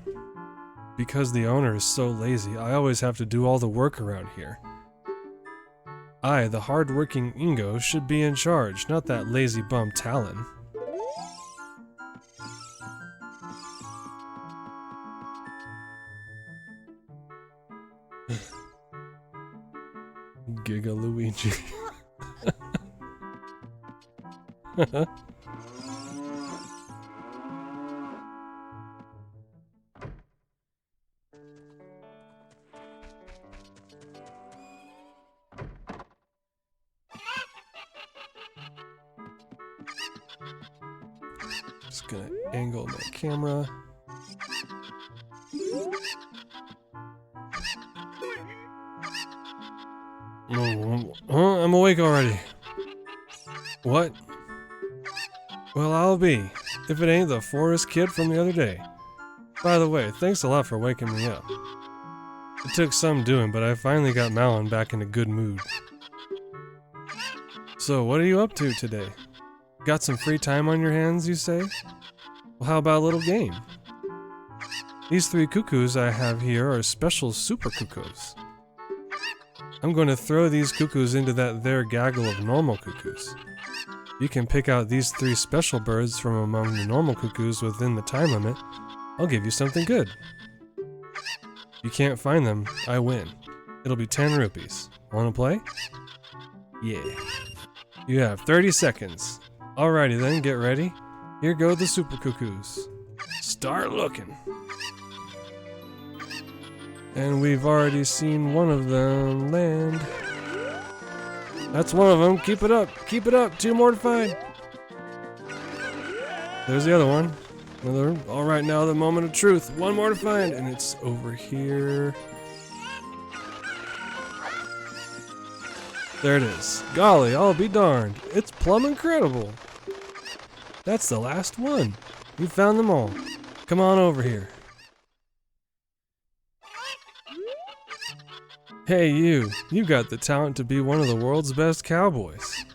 Because the owner is so lazy, I always have to do all the work around here. I, the hard-working Ingo, should be in charge, not that lazy bum Talon. Giga Luigi. Just gonna angle my camera. I'm awake already. What? Well, I'll be, if it ain't the forest kid from the other day. By the way, thanks a lot for waking me up. It took some doing, but I finally got Malin back in a good mood. So, what are you up to today? Got some free time on your hands, you say? Well, how about a little game? These 3 cuckoos I have here are special super cuckoos. I'm going to throw these cuckoos into that there gaggle of normal cuckoos. You can pick out these 3 special birds from among the normal cuckoos within the time limit. I'll give you something good. You can't find them, I win. It'll be 10 rupees. Wanna play? Yeah. You have 30 seconds. Alrighty then, get ready. Here go the super cuckoos. Start looking. And we've already seen one of them land. That's one of them. Keep it up. Keep it up. 2 more to find. There's the other one. Another. Alright, now the moment of truth. 1 more to find. And it's over here. There it is. Golly, I'll be darned. It's plumb incredible. That's the last one. You found them all. Come on over here. Hey you got the talent to be one of the world's best cowboys.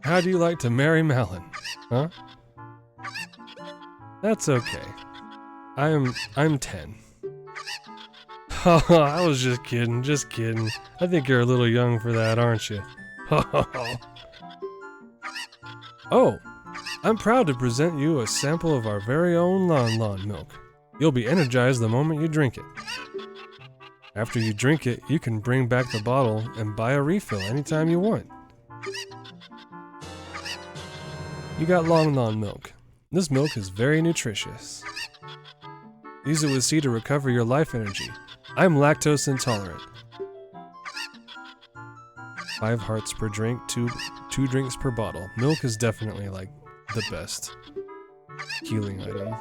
How do you like to marry Malin? Huh? That's okay. I'm 10. I was just kidding, just kidding. I think you're a little young for that, aren't you? Oh, I'm proud to present you a sample of our very own Lon milk. You'll be energized the moment you drink it. After you drink it, you can bring back the bottle and buy a refill anytime you want. You got Lon milk. This milk is very nutritious. Use it with C to recover your life energy. I'm lactose intolerant. 5 hearts per drink, 2 drinks per bottle. Milk is definitely like the best healing item.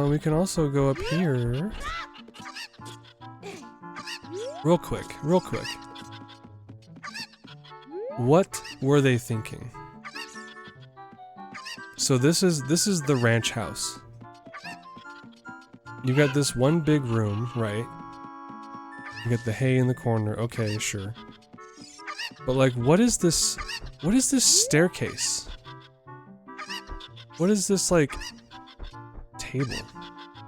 We can also go up here. Real quick. What were they thinking? So this is the ranch house. You got this one big room, right? You got the hay in the corner. Okay, sure. But like, what is this staircase? What is this, like, table?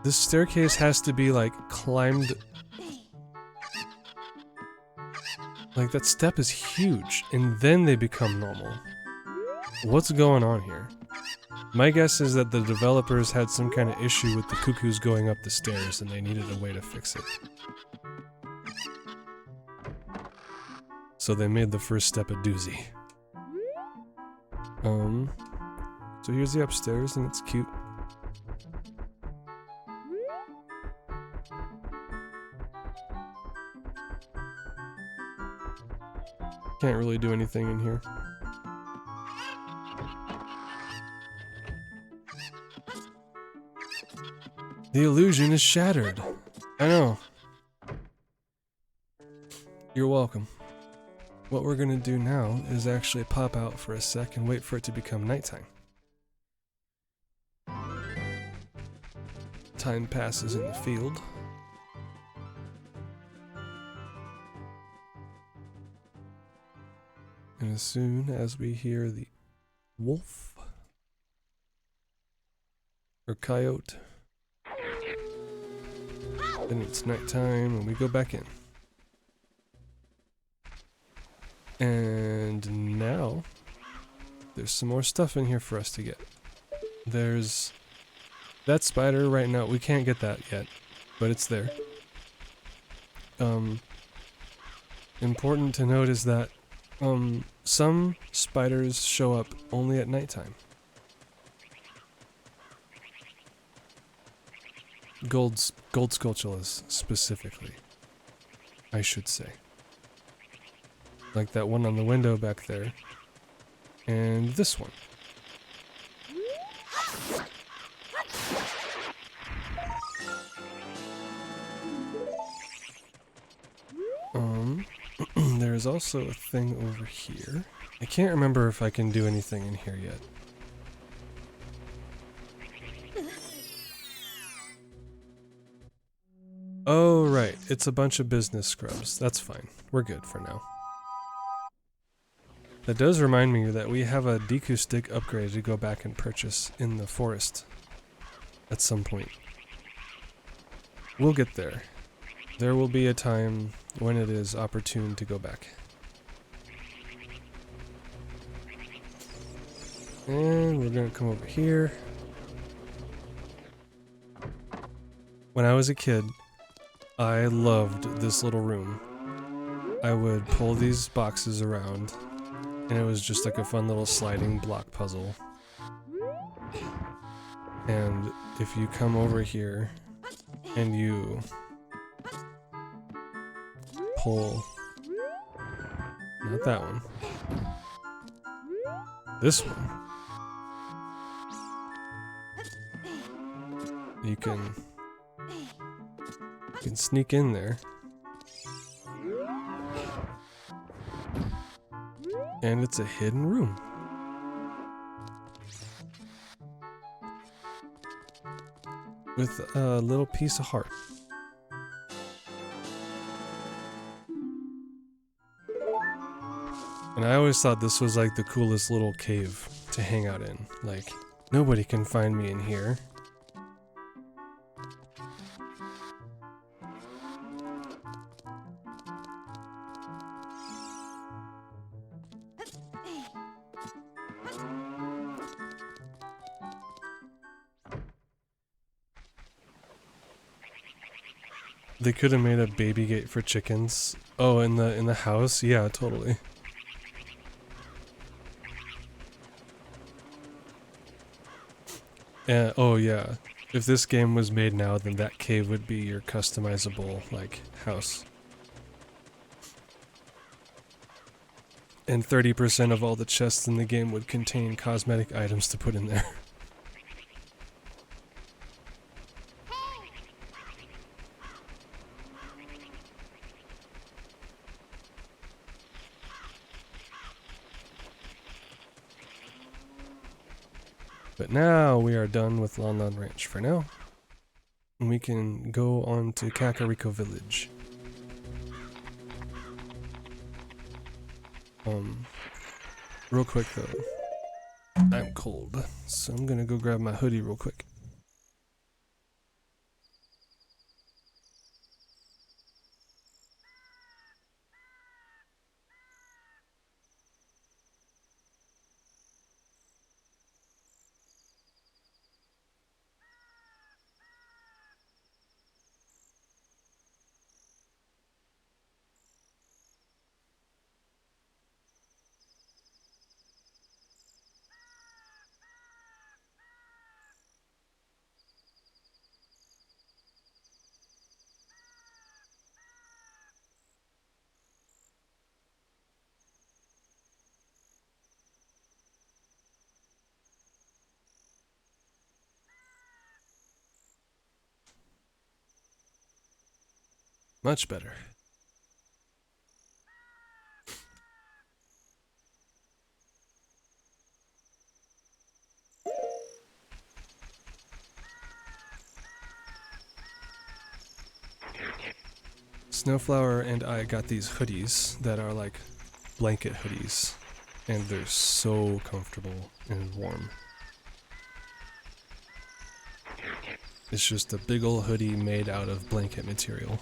This staircase has to be, like, climbed. Like, that step is huge, and then they become normal. What's going on here? My guess is that the developers had some kind of issue with the cuckoos going up the stairs, and they needed a way to fix it. So they made the first step a doozy. So here's the upstairs, and it's cute. Can't really do anything in here. The illusion is shattered. I know. You're welcome. What we're gonna do now is actually pop out for a sec and wait for it to become nighttime. Time passes in the field. And as soon as we hear the wolf or coyote, then it's nighttime and we go back in. And now there's some more stuff in here for us to get. There's that spider right now. We can't get that yet, but it's there. Important to note is that some spiders show up only at nighttime. Gold sculptulas specifically, I should say. Like that one on the window back there. And this one. There's also a thing over here. I can't remember if I can do anything in here yet. Oh, right. It's a bunch of business scrubs. That's fine. We're good for now. That does remind me that we have a Deku stick upgrade to go back and purchase in the forest at some point. We'll get there. There will be a time when it is opportune to go back. And we're gonna come over here. When I was a kid, I loved this little room. I would pull these boxes around And it was just like a fun little sliding block puzzle. And if you come over here and you pull, not that one, this one, you can sneak in there. And it's a hidden room. With a little piece of heart. And I always thought this was like the coolest little cave to hang out in. Like, nobody can find me in here. They could have made a baby gate for chickens. Oh, in the house? Yeah, totally. And oh yeah, if this game was made now, then that cave would be your customizable like house. And 30% of all the chests in the game would contain cosmetic items to put in there. But now we are done with Lon Lon Ranch for now. And we can go on to Kakariko Village. Real quick though. I'm cold, so I'm gonna go grab my hoodie real quick. Much better. Snowflower and I got these hoodies that are like blanket hoodies, and they're so comfortable and warm. It's just a big ol' hoodie made out of blanket material.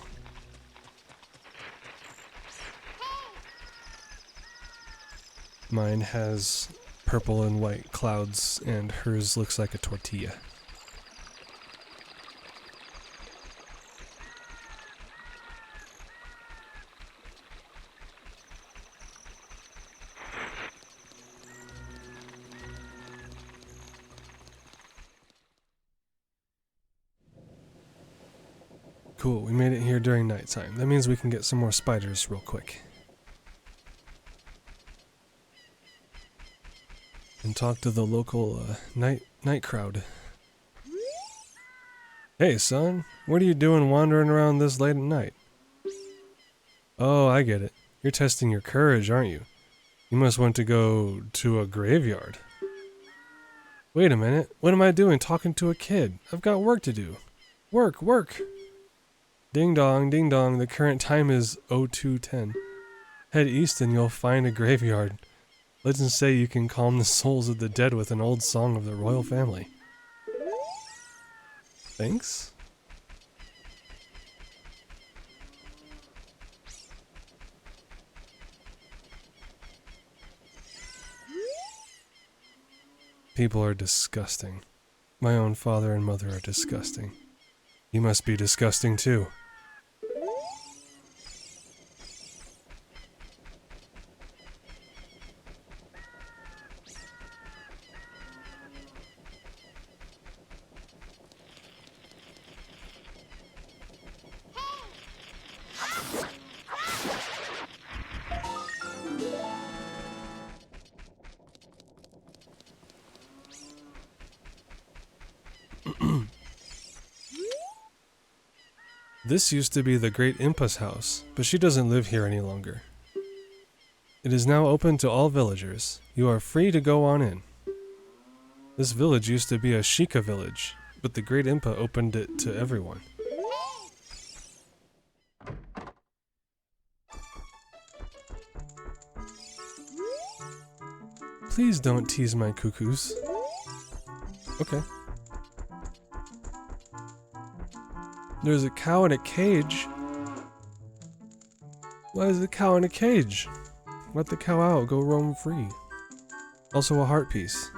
Mine has purple and white clouds, and hers looks like a tortilla. Cool, we made it here during nighttime. That means we can get some more spiders real quick. And talk to the local night crowd. Hey son, what are you doing wandering around this late at night? Oh, I get it. You're testing your courage, aren't you? You must want to go to a graveyard. Wait a minute, what am I doing talking to a kid? I've got work to do. Work! Ding dong, the current time is 02:10. Head east and you'll find a graveyard. Legends say you can calm the souls of the dead with an old song of the royal family. Thanks? People are disgusting. My own father and mother are disgusting. You must be disgusting too. This used to be the Great Impa's house, but she doesn't live here any longer. It is now open to all villagers. You are free to go on in. This village used to be a Sheikah village, but the Great Impa opened it to everyone. Please don't tease my cuckoos. Okay. There's a cow in a cage. Why is the cow in a cage? Let the cow out, go roam free. Also a heart piece.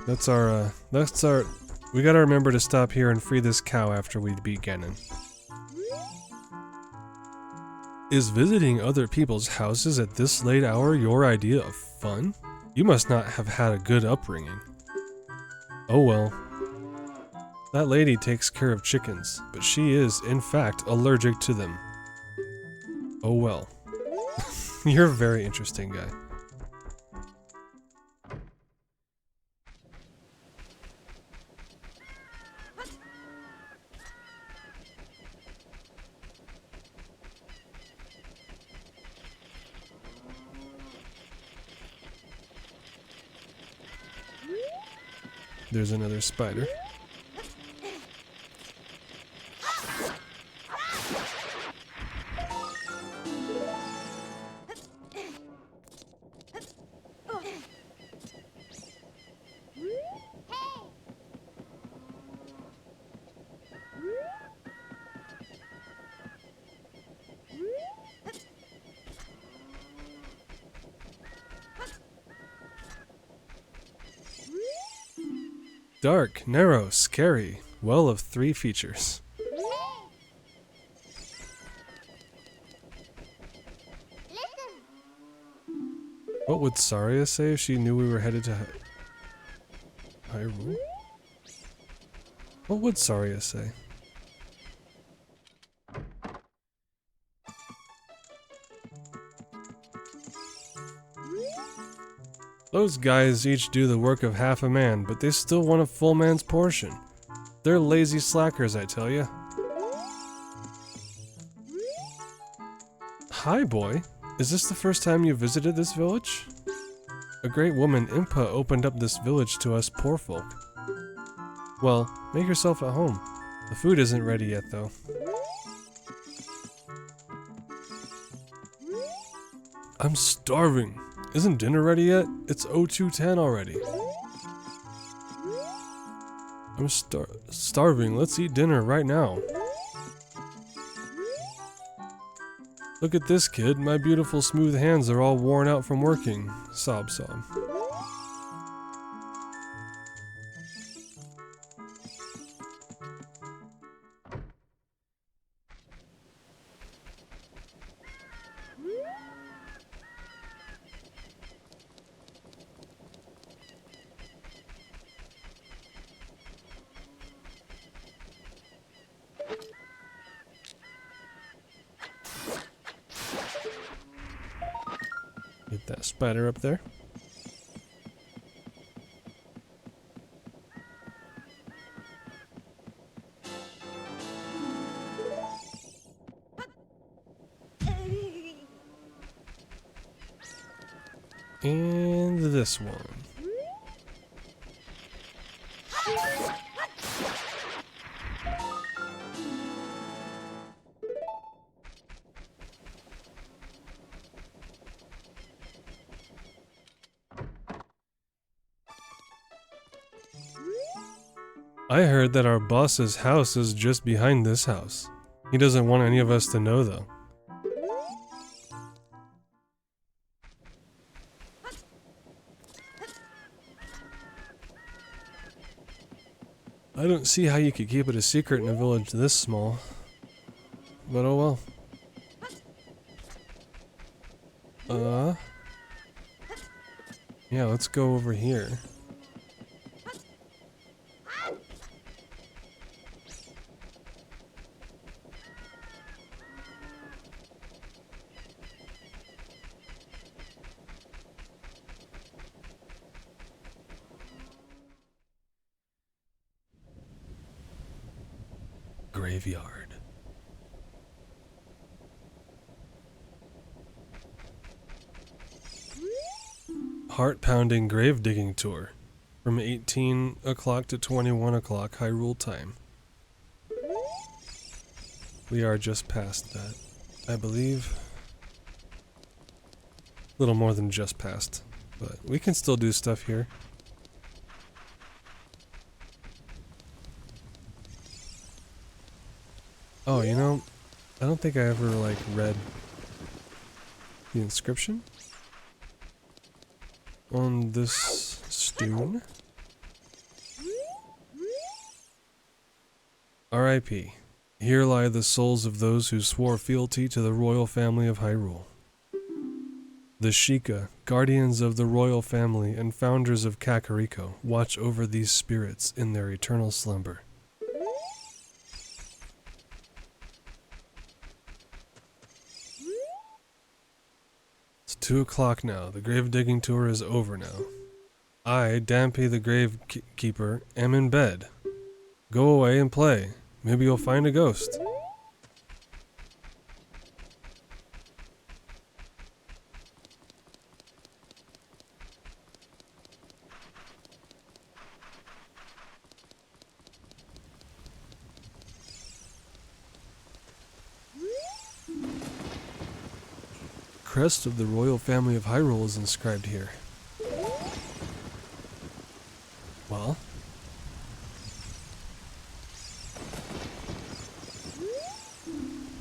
That's our, we gotta remember to stop here and free this cow after we beat Ganon. Is visiting other people's houses at this late hour your idea of fun? You must not have had a good upbringing. Oh well. That lady takes care of chickens, but she is, in fact, allergic to them. Oh well. You're a very interesting guy. There's another spider. Dark, narrow, scary. Well of 3 features. What would Saria say if she knew we were headed to Hyrule? What would Saria say? Those guys each do the work of half a man, but they still want a full man's portion. They're lazy slackers, I tell ya. Hi, boy. Is this the first time you visited this village? A great woman, Impa, opened up this village to us poor folk. Well, make yourself at home. The food isn't ready yet, though. I'm starving. Isn't dinner ready yet? It's 0210 already. I'm starving. Let's eat dinner right now. Look at this kid. My beautiful smooth hands are all worn out from working. Sob sob. Get that spider up there. And this one. I heard that our boss's house is just behind this house. He doesn't want any of us to know, though. I don't see how you could keep it a secret in a village this small. But oh well. Yeah, let's go over here. graveyard. Heart-pounding grave digging tour from 18 o'clock to 21 o'clock Hyrule time. We are just past that, I believe. A little more than just past, but we can still do stuff here. Oh, you know, I don't think I ever, like, read the inscription on this stone. R.I.P. Here lie the souls of those who swore fealty to the royal family of Hyrule. The Sheikah, guardians of the royal family and founders of Kakariko, watch over these spirits in their eternal slumber. It's 2 o'clock now. The grave digging tour is over now. I, Dampy the grave keeper, am in bed. Go away and play. Maybe you'll find a ghost. Crest of the royal family of Hyrule is inscribed here. Well,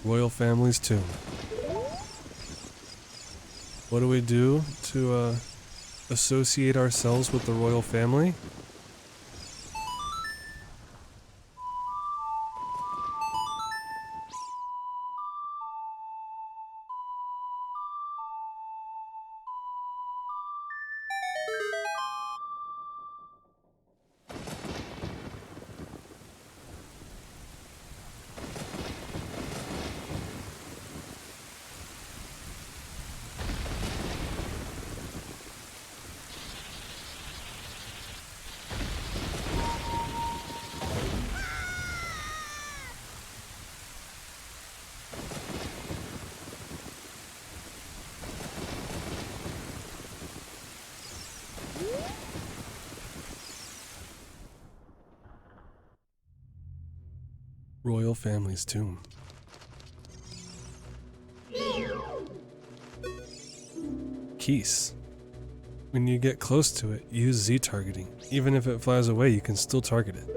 royal family's tomb. What do we do to associate ourselves with the royal family? Royal family's tomb. Keys. When you get close to it, use Z targeting. Even if it flies away, you can still target it.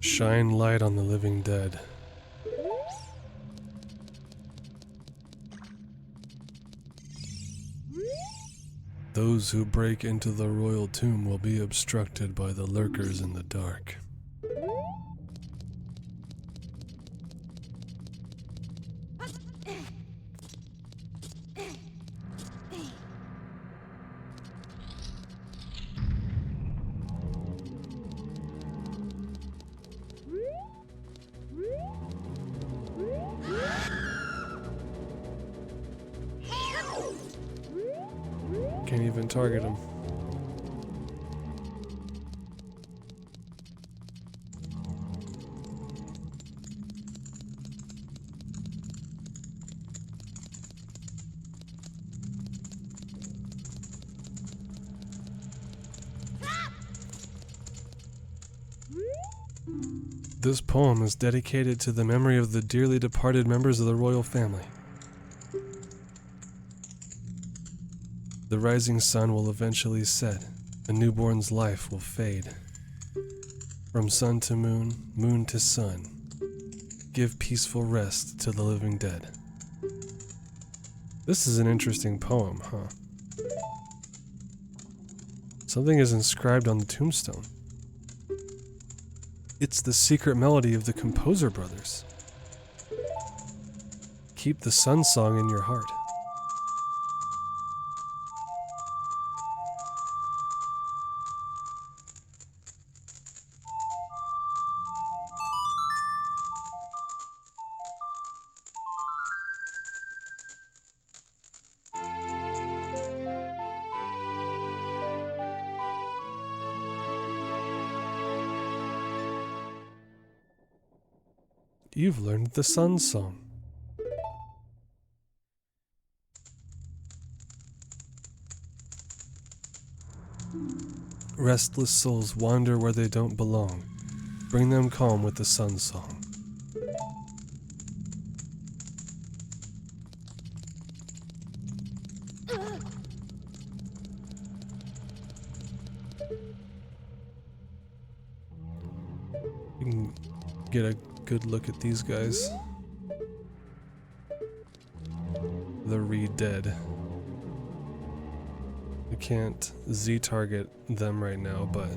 Shine light on the living dead. Those who break into the royal tomb will be obstructed by the lurkers in the dark. Can't even target him. This poem is dedicated to the memory of the dearly departed members of the royal family. The rising sun will eventually set. A newborn's life will fade. From sun to moon, moon to sun, give peaceful rest to the living dead. This is an interesting poem, huh? Something is inscribed on the tombstone. It's the secret melody of the Composer Brothers. Keep the sun song in your heart. You've learned the sun song. Restless souls wander where they don't belong. Bring them calm with the sun song. You can get a good look at these guys. They're re-dead. I can't Z-target them right now, but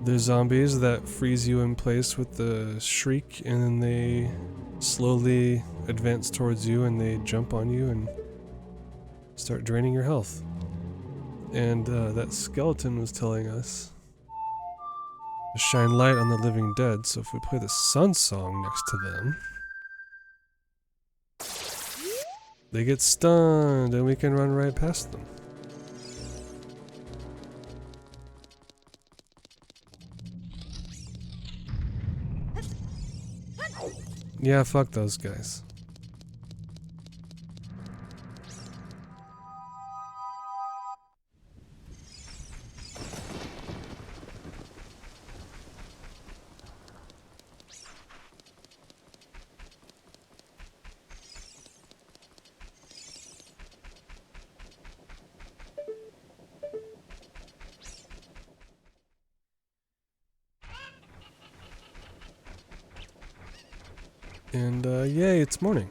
they're zombies that freeze you in place with the shriek, and then they slowly advance towards you and they jump on you and start draining your health. And that skeleton was telling us to shine light on the living dead, so if we play the sun song next to them, they get stunned and we can run right past them. Yeah, fuck those guys. And yay, it's morning.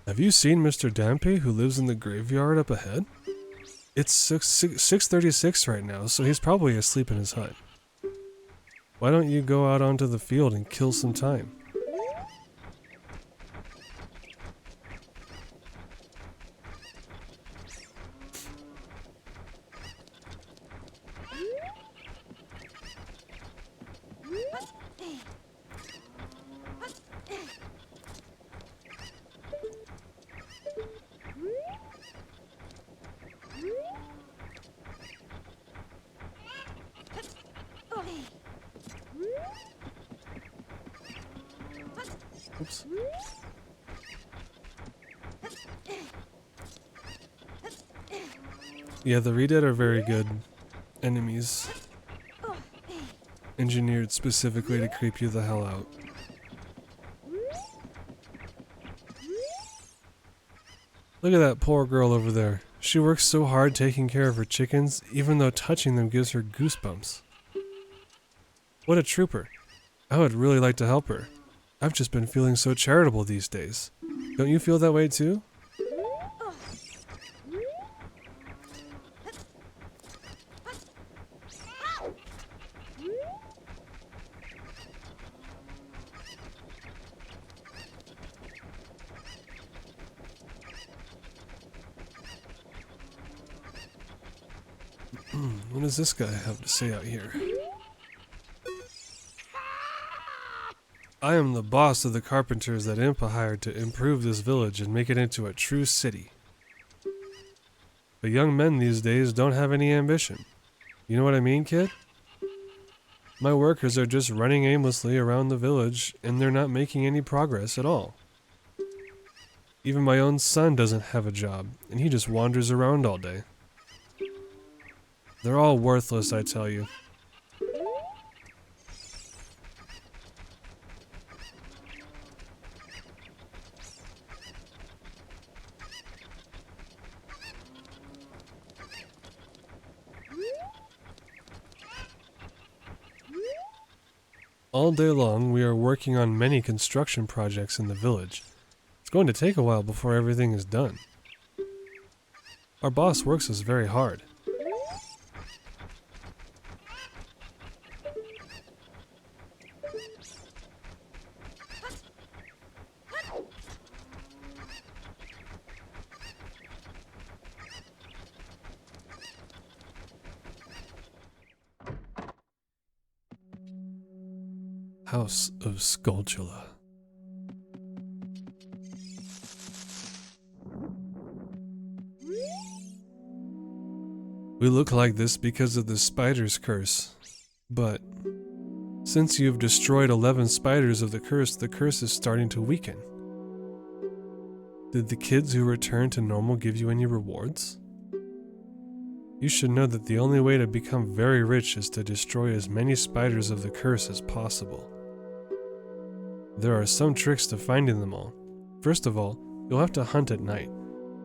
Have you seen Mr. Dampé, who lives in the graveyard up ahead? It's 6:36 right now, so he's probably asleep in his hut. Why don't you go out onto the field and kill some time? Oops. Yeah, the Redead are very good enemies. Engineered specifically to creep you the hell out. Look at that poor girl over there. She works so hard taking care of her chickens, even though touching them gives her goosebumps. What a trooper. I would really like to help her. I've just been feeling so charitable these days. Don't you feel that way too? What does this guy have to say out here? I am the boss of the carpenters that Impa hired to improve this village and make it into a true city. But young men these days don't have any ambition. You know what I mean, kid? My workers are just running aimlessly around the village, and they're not making any progress at all. Even my own son doesn't have a job, and he just wanders around all day. They're all worthless, I tell you. All day long, we are working on many construction projects in the village. It's going to take a while before everything is done. Our boss works us very hard. House of Skulltula. We look like this because of the spider's curse, but since you've destroyed 11 spiders of the curse is starting to weaken. Did the kids who returned to normal give you any rewards? You should know that the only way to become very rich is to destroy as many spiders of the curse as possible. There are some tricks to finding them all. First of all, you'll have to hunt at night.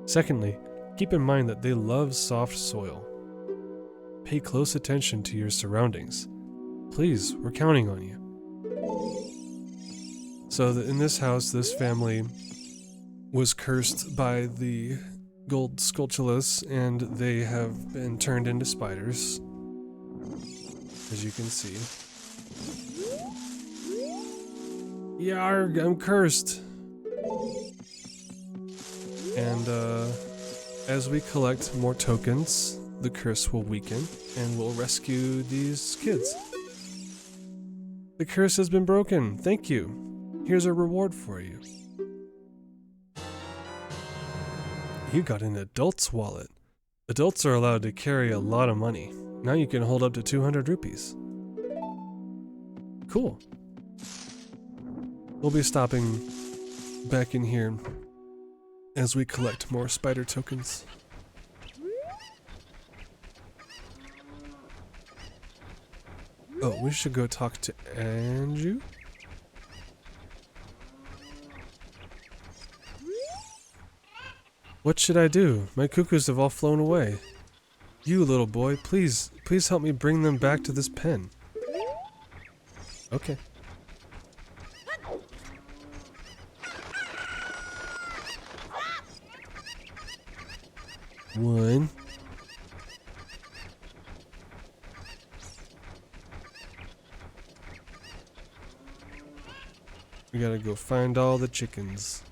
Secondly, keep in mind that they love soft soil. Pay close attention to your surroundings. Please, we're counting on you. So in this house, this family was cursed by the gold Skulltulas, and they have been turned into spiders, as you can see. Yarg, I'm cursed! And as we collect more tokens, the curse will weaken, and we'll rescue these kids. The curse has been broken. Thank you. Here's a reward for you. You got an adult's wallet. Adults are allowed to carry a lot of money. Now you can hold up to 200 rupees. Cool. We'll be stopping back in here as we collect more spider tokens. Oh, we should go talk to Anju? What should I do? My cuckoos have all flown away. You, little boy, please help me bring them back to this pen. Okay. One. We gotta go find all the chickens.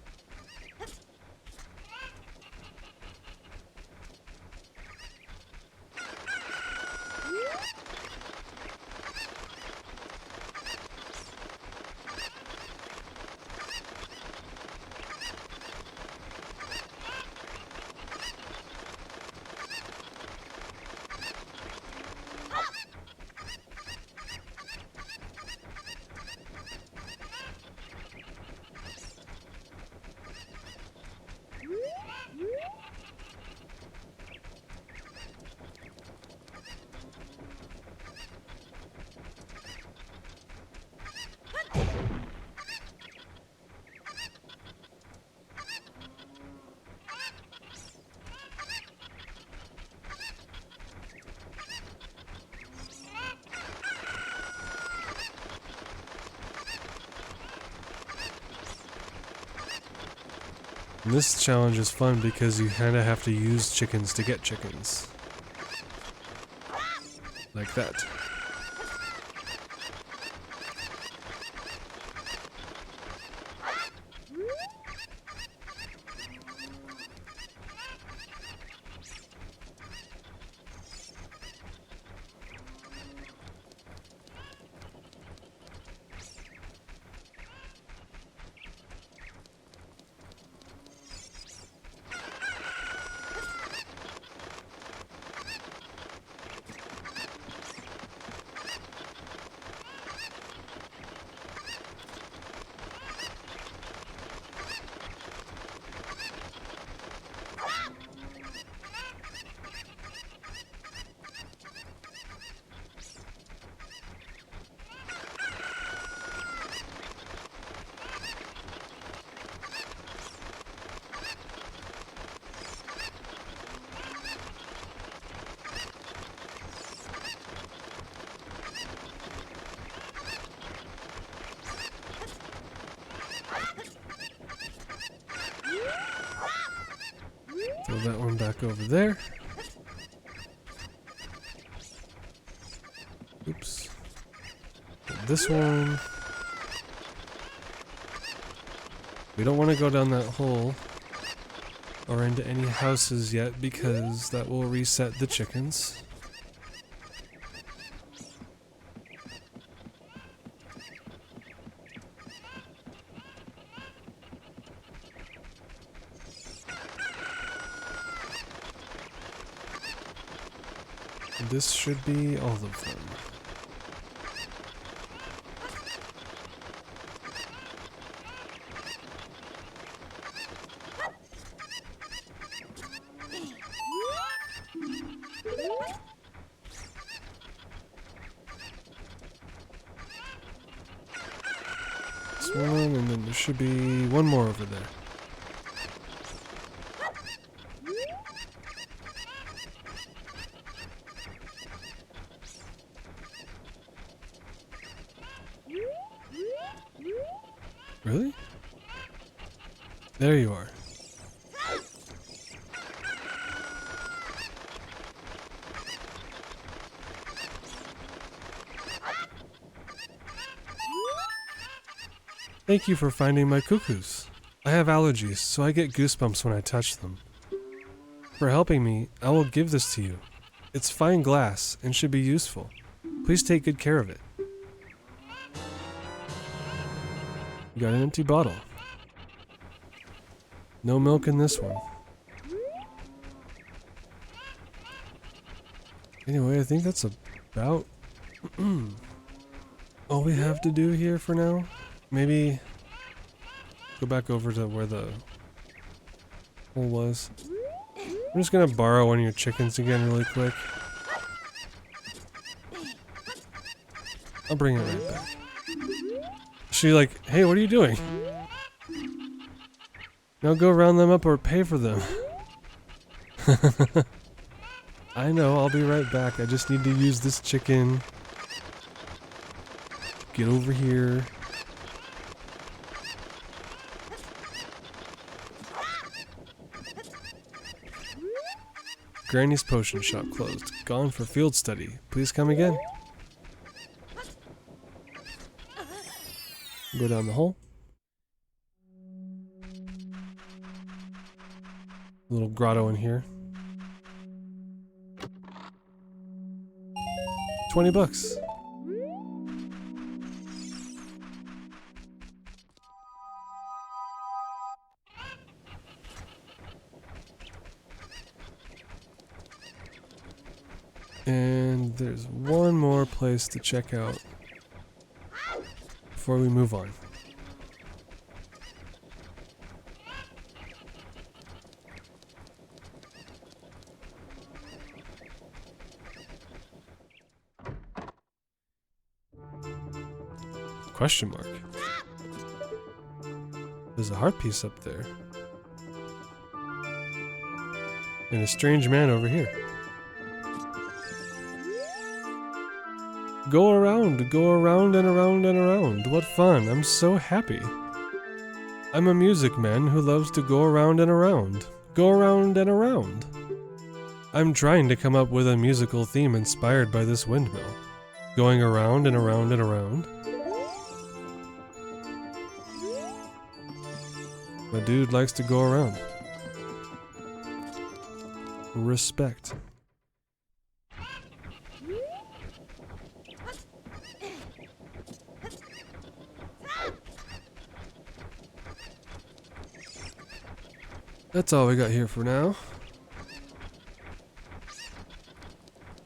And this challenge is fun because you kinda have to use chickens to get chickens. Like that. Move that one back over there. Oops. This one. We don't want to go down that hole or into any houses yet because that will reset the chickens. This should be all of them. This one, and then there should be one more over there. Really? There you are. Thank you for finding my cuckoos. I have allergies, so I get goosebumps when I touch them. For helping me, I will give this to you. It's fine glass and should be useful. Please take good care of it. You got an empty bottle. No milk in this one. Anyway, I think that's about all we have to do here for now. Maybe go back over to where the hole was. I'm just gonna borrow one of your chickens again really quick. I'll bring it right back. She's like, hey, what are you doing? Now go round them up or pay for them. I know, I'll be right back. I just need to use this chicken. Get over here. Granny's potion shop closed. Gone for field study. Please come again. Go down the hole. Little grotto in here. 20 bucks. And there's one more place to check out before we move on. Question mark. There's a heart piece up there. And a strange man over here. Go around and around and around. What fun. I'm so happy. I'm a music man who loves to go around and around. Go around and around. I'm trying to come up with a musical theme inspired by this windmill. Going around and around and around. My dude likes to go around. Respect. That's all we got here for now.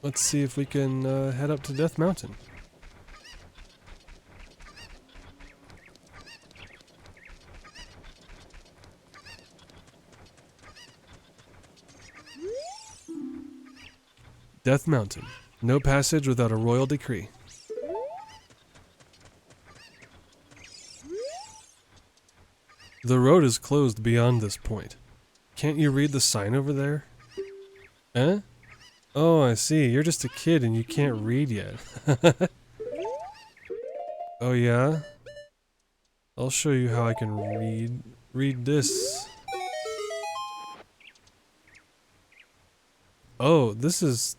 Let's see if we can head up to Death Mountain. Death Mountain. No passage without a royal decree. The road is closed beyond this point. Can't you read the sign over there? Eh? Oh, I see. You're just a kid and you can't read yet. Oh yeah? I'll show you how I can read this. Oh, this is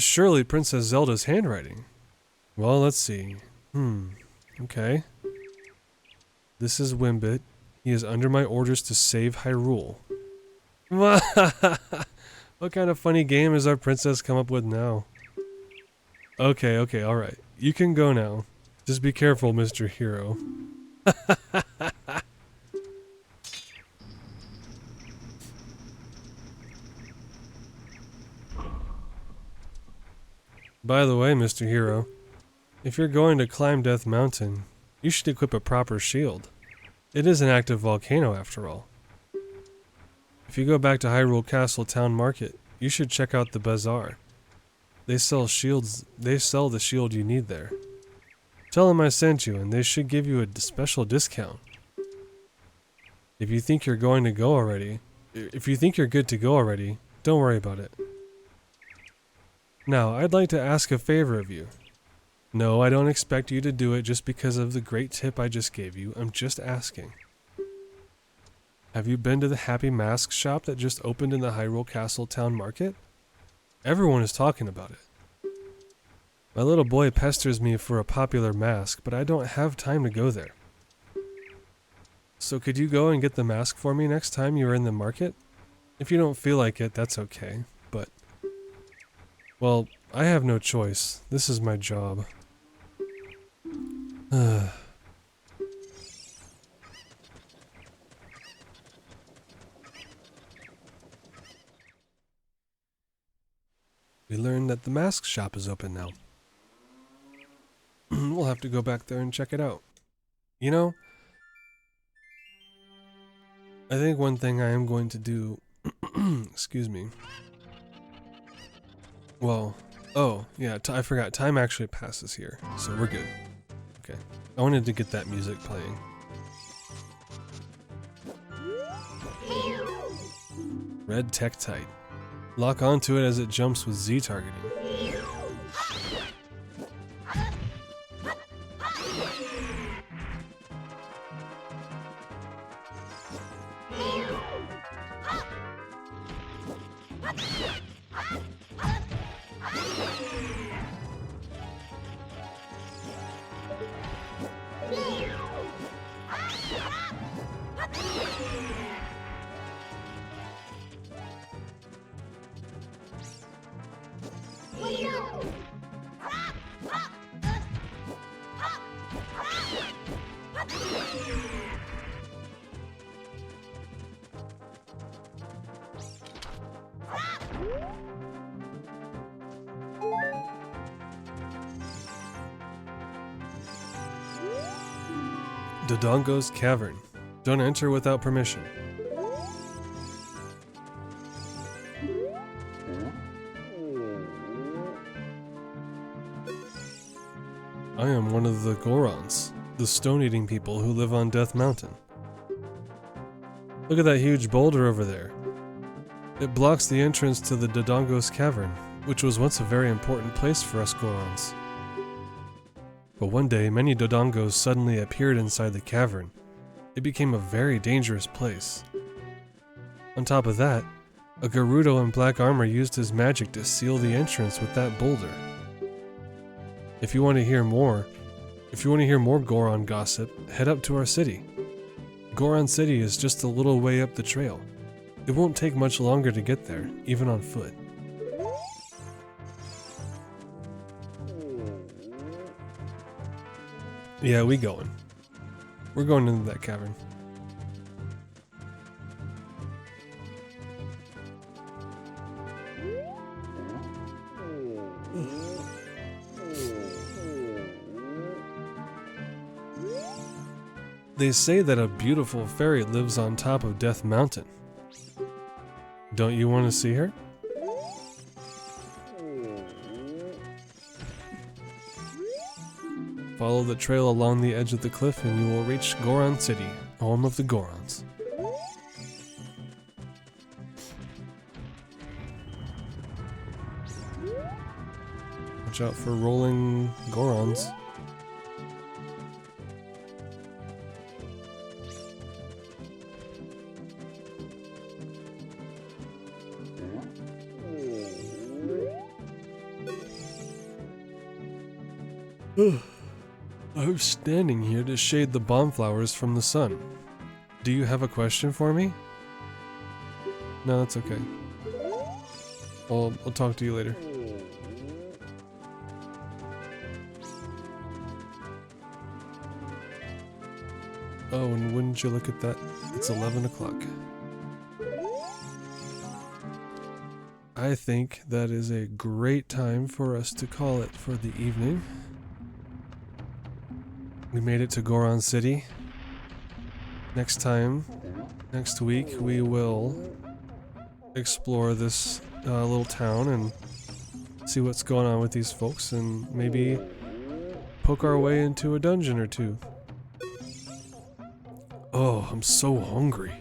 surely Princess Zelda's handwriting. Well, let's see. Okay. This is Wimbit. He is under my orders to save Hyrule. What kind of funny game has our princess come up with now? Okay, alright. You can go now. Just be careful, Mr. Hero. By the way, Mr. Hero, if you're going to climb Death Mountain, you should equip a proper shield. It is an active volcano after all. If you go back to Hyrule Castle Town Market, you should check out the bazaar. They sell the shield you need there. Tell them I sent you and they should give you a special discount. If you think you're good to go already, don't worry about it. Now, I'd like to ask a favor of you. No, I don't expect you to do it just because of the great tip I just gave you. I'm just asking. Have you been to the Happy Mask shop that just opened in the Hyrule Castle Town Market? Everyone is talking about it. My little boy pesters me for a popular mask, but I don't have time to go there. So could you go and get the mask for me next time you are in the market? If you don't feel like it, that's okay, but... Well, I have no choice. This is my job. We learned that the mask shop is open now. We'll have to go back there and check it out. You know, I think one thing I am going to do... excuse me. Well, oh, yeah, I forgot. Time actually passes here, so we're good. Okay. I wanted to get that music playing. Red Tektite. Lock onto it as it jumps with Z targeting. Dodongo's Cavern. Don't enter without permission. I am one of the Gorons, the stone-eating people who live on Death Mountain. Look at that huge boulder over there. It blocks the entrance to the Dodongo's Cavern, which was once a very important place for us Gorons. But one day, many Dodongos suddenly appeared inside the cavern. It became a very dangerous place. On top of that, a Gerudo in black armor used his magic to seal the entrance with that boulder. If you want to hear more Goron gossip, head up to our city. Goron City is just a little way up the trail. It won't take much longer to get there, even on foot. Yeah, we're going into that cavern. They say that a beautiful fairy lives on top of Death Mountain. Don't you want to see her? Follow the trail along the edge of the cliff and you will reach Goron City, home of the Gorons. Watch out for rolling Gorons. I'm standing here to shade the bomb flowers from the sun. Do you have a question for me? No, that's okay. I'll talk to you later. Oh, and wouldn't you look at that? It's 11 o'clock. I think that is a great time for us to call it for the evening. We made it to Goron City. Next week, we will explore this little town and see what's going on with these folks and maybe poke our way into a dungeon or two. Oh, I'm so hungry.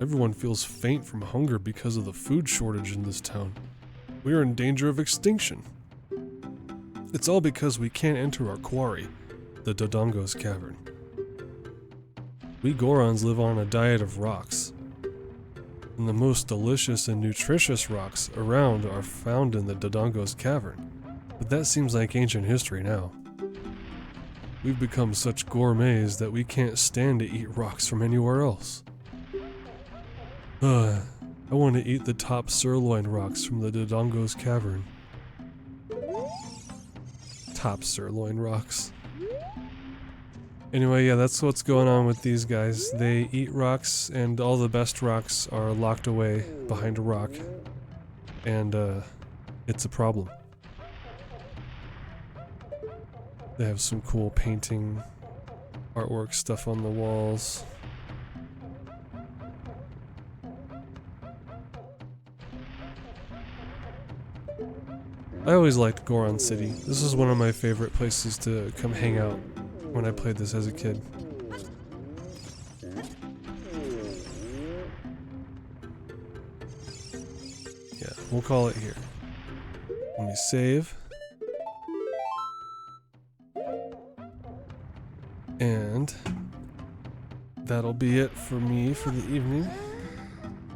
Everyone feels faint from hunger because of the food shortage in this town. We are in danger of extinction. It's all because we can't enter our quarry, the Dodongo's Cavern. We Gorons live on a diet of rocks. And the most delicious and nutritious rocks around are found in the Dodongo's Cavern. But that seems like ancient history now. We've become such gourmets that we can't stand to eat rocks from anywhere else. I want to eat the top sirloin rocks from the Dodongo's Cavern. Top sirloin rocks. Anyway, yeah, that's what's going on with these guys. They eat rocks, and all the best rocks are locked away behind a rock. And, it's a problem. They have some cool painting, artwork stuff on the walls. I always liked Goron City. This is one of my favorite places to come hang out when I played this as a kid. Yeah, we'll call it here. Let me save. And that'll be it for me for the evening.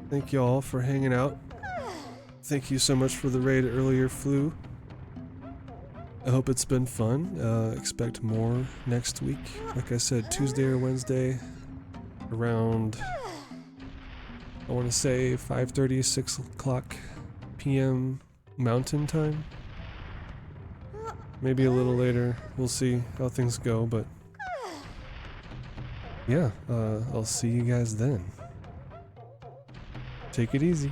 Thank you all for hanging out. Thank you so much for the raid earlier, Flu. I hope it's been fun. Expect more next week. Like I said, Tuesday or Wednesday around, I want to say 5:30, 6 o'clock p.m. Mountain Time. Maybe a little later. We'll see how things go, but yeah, I'll see you guys then. Take it easy.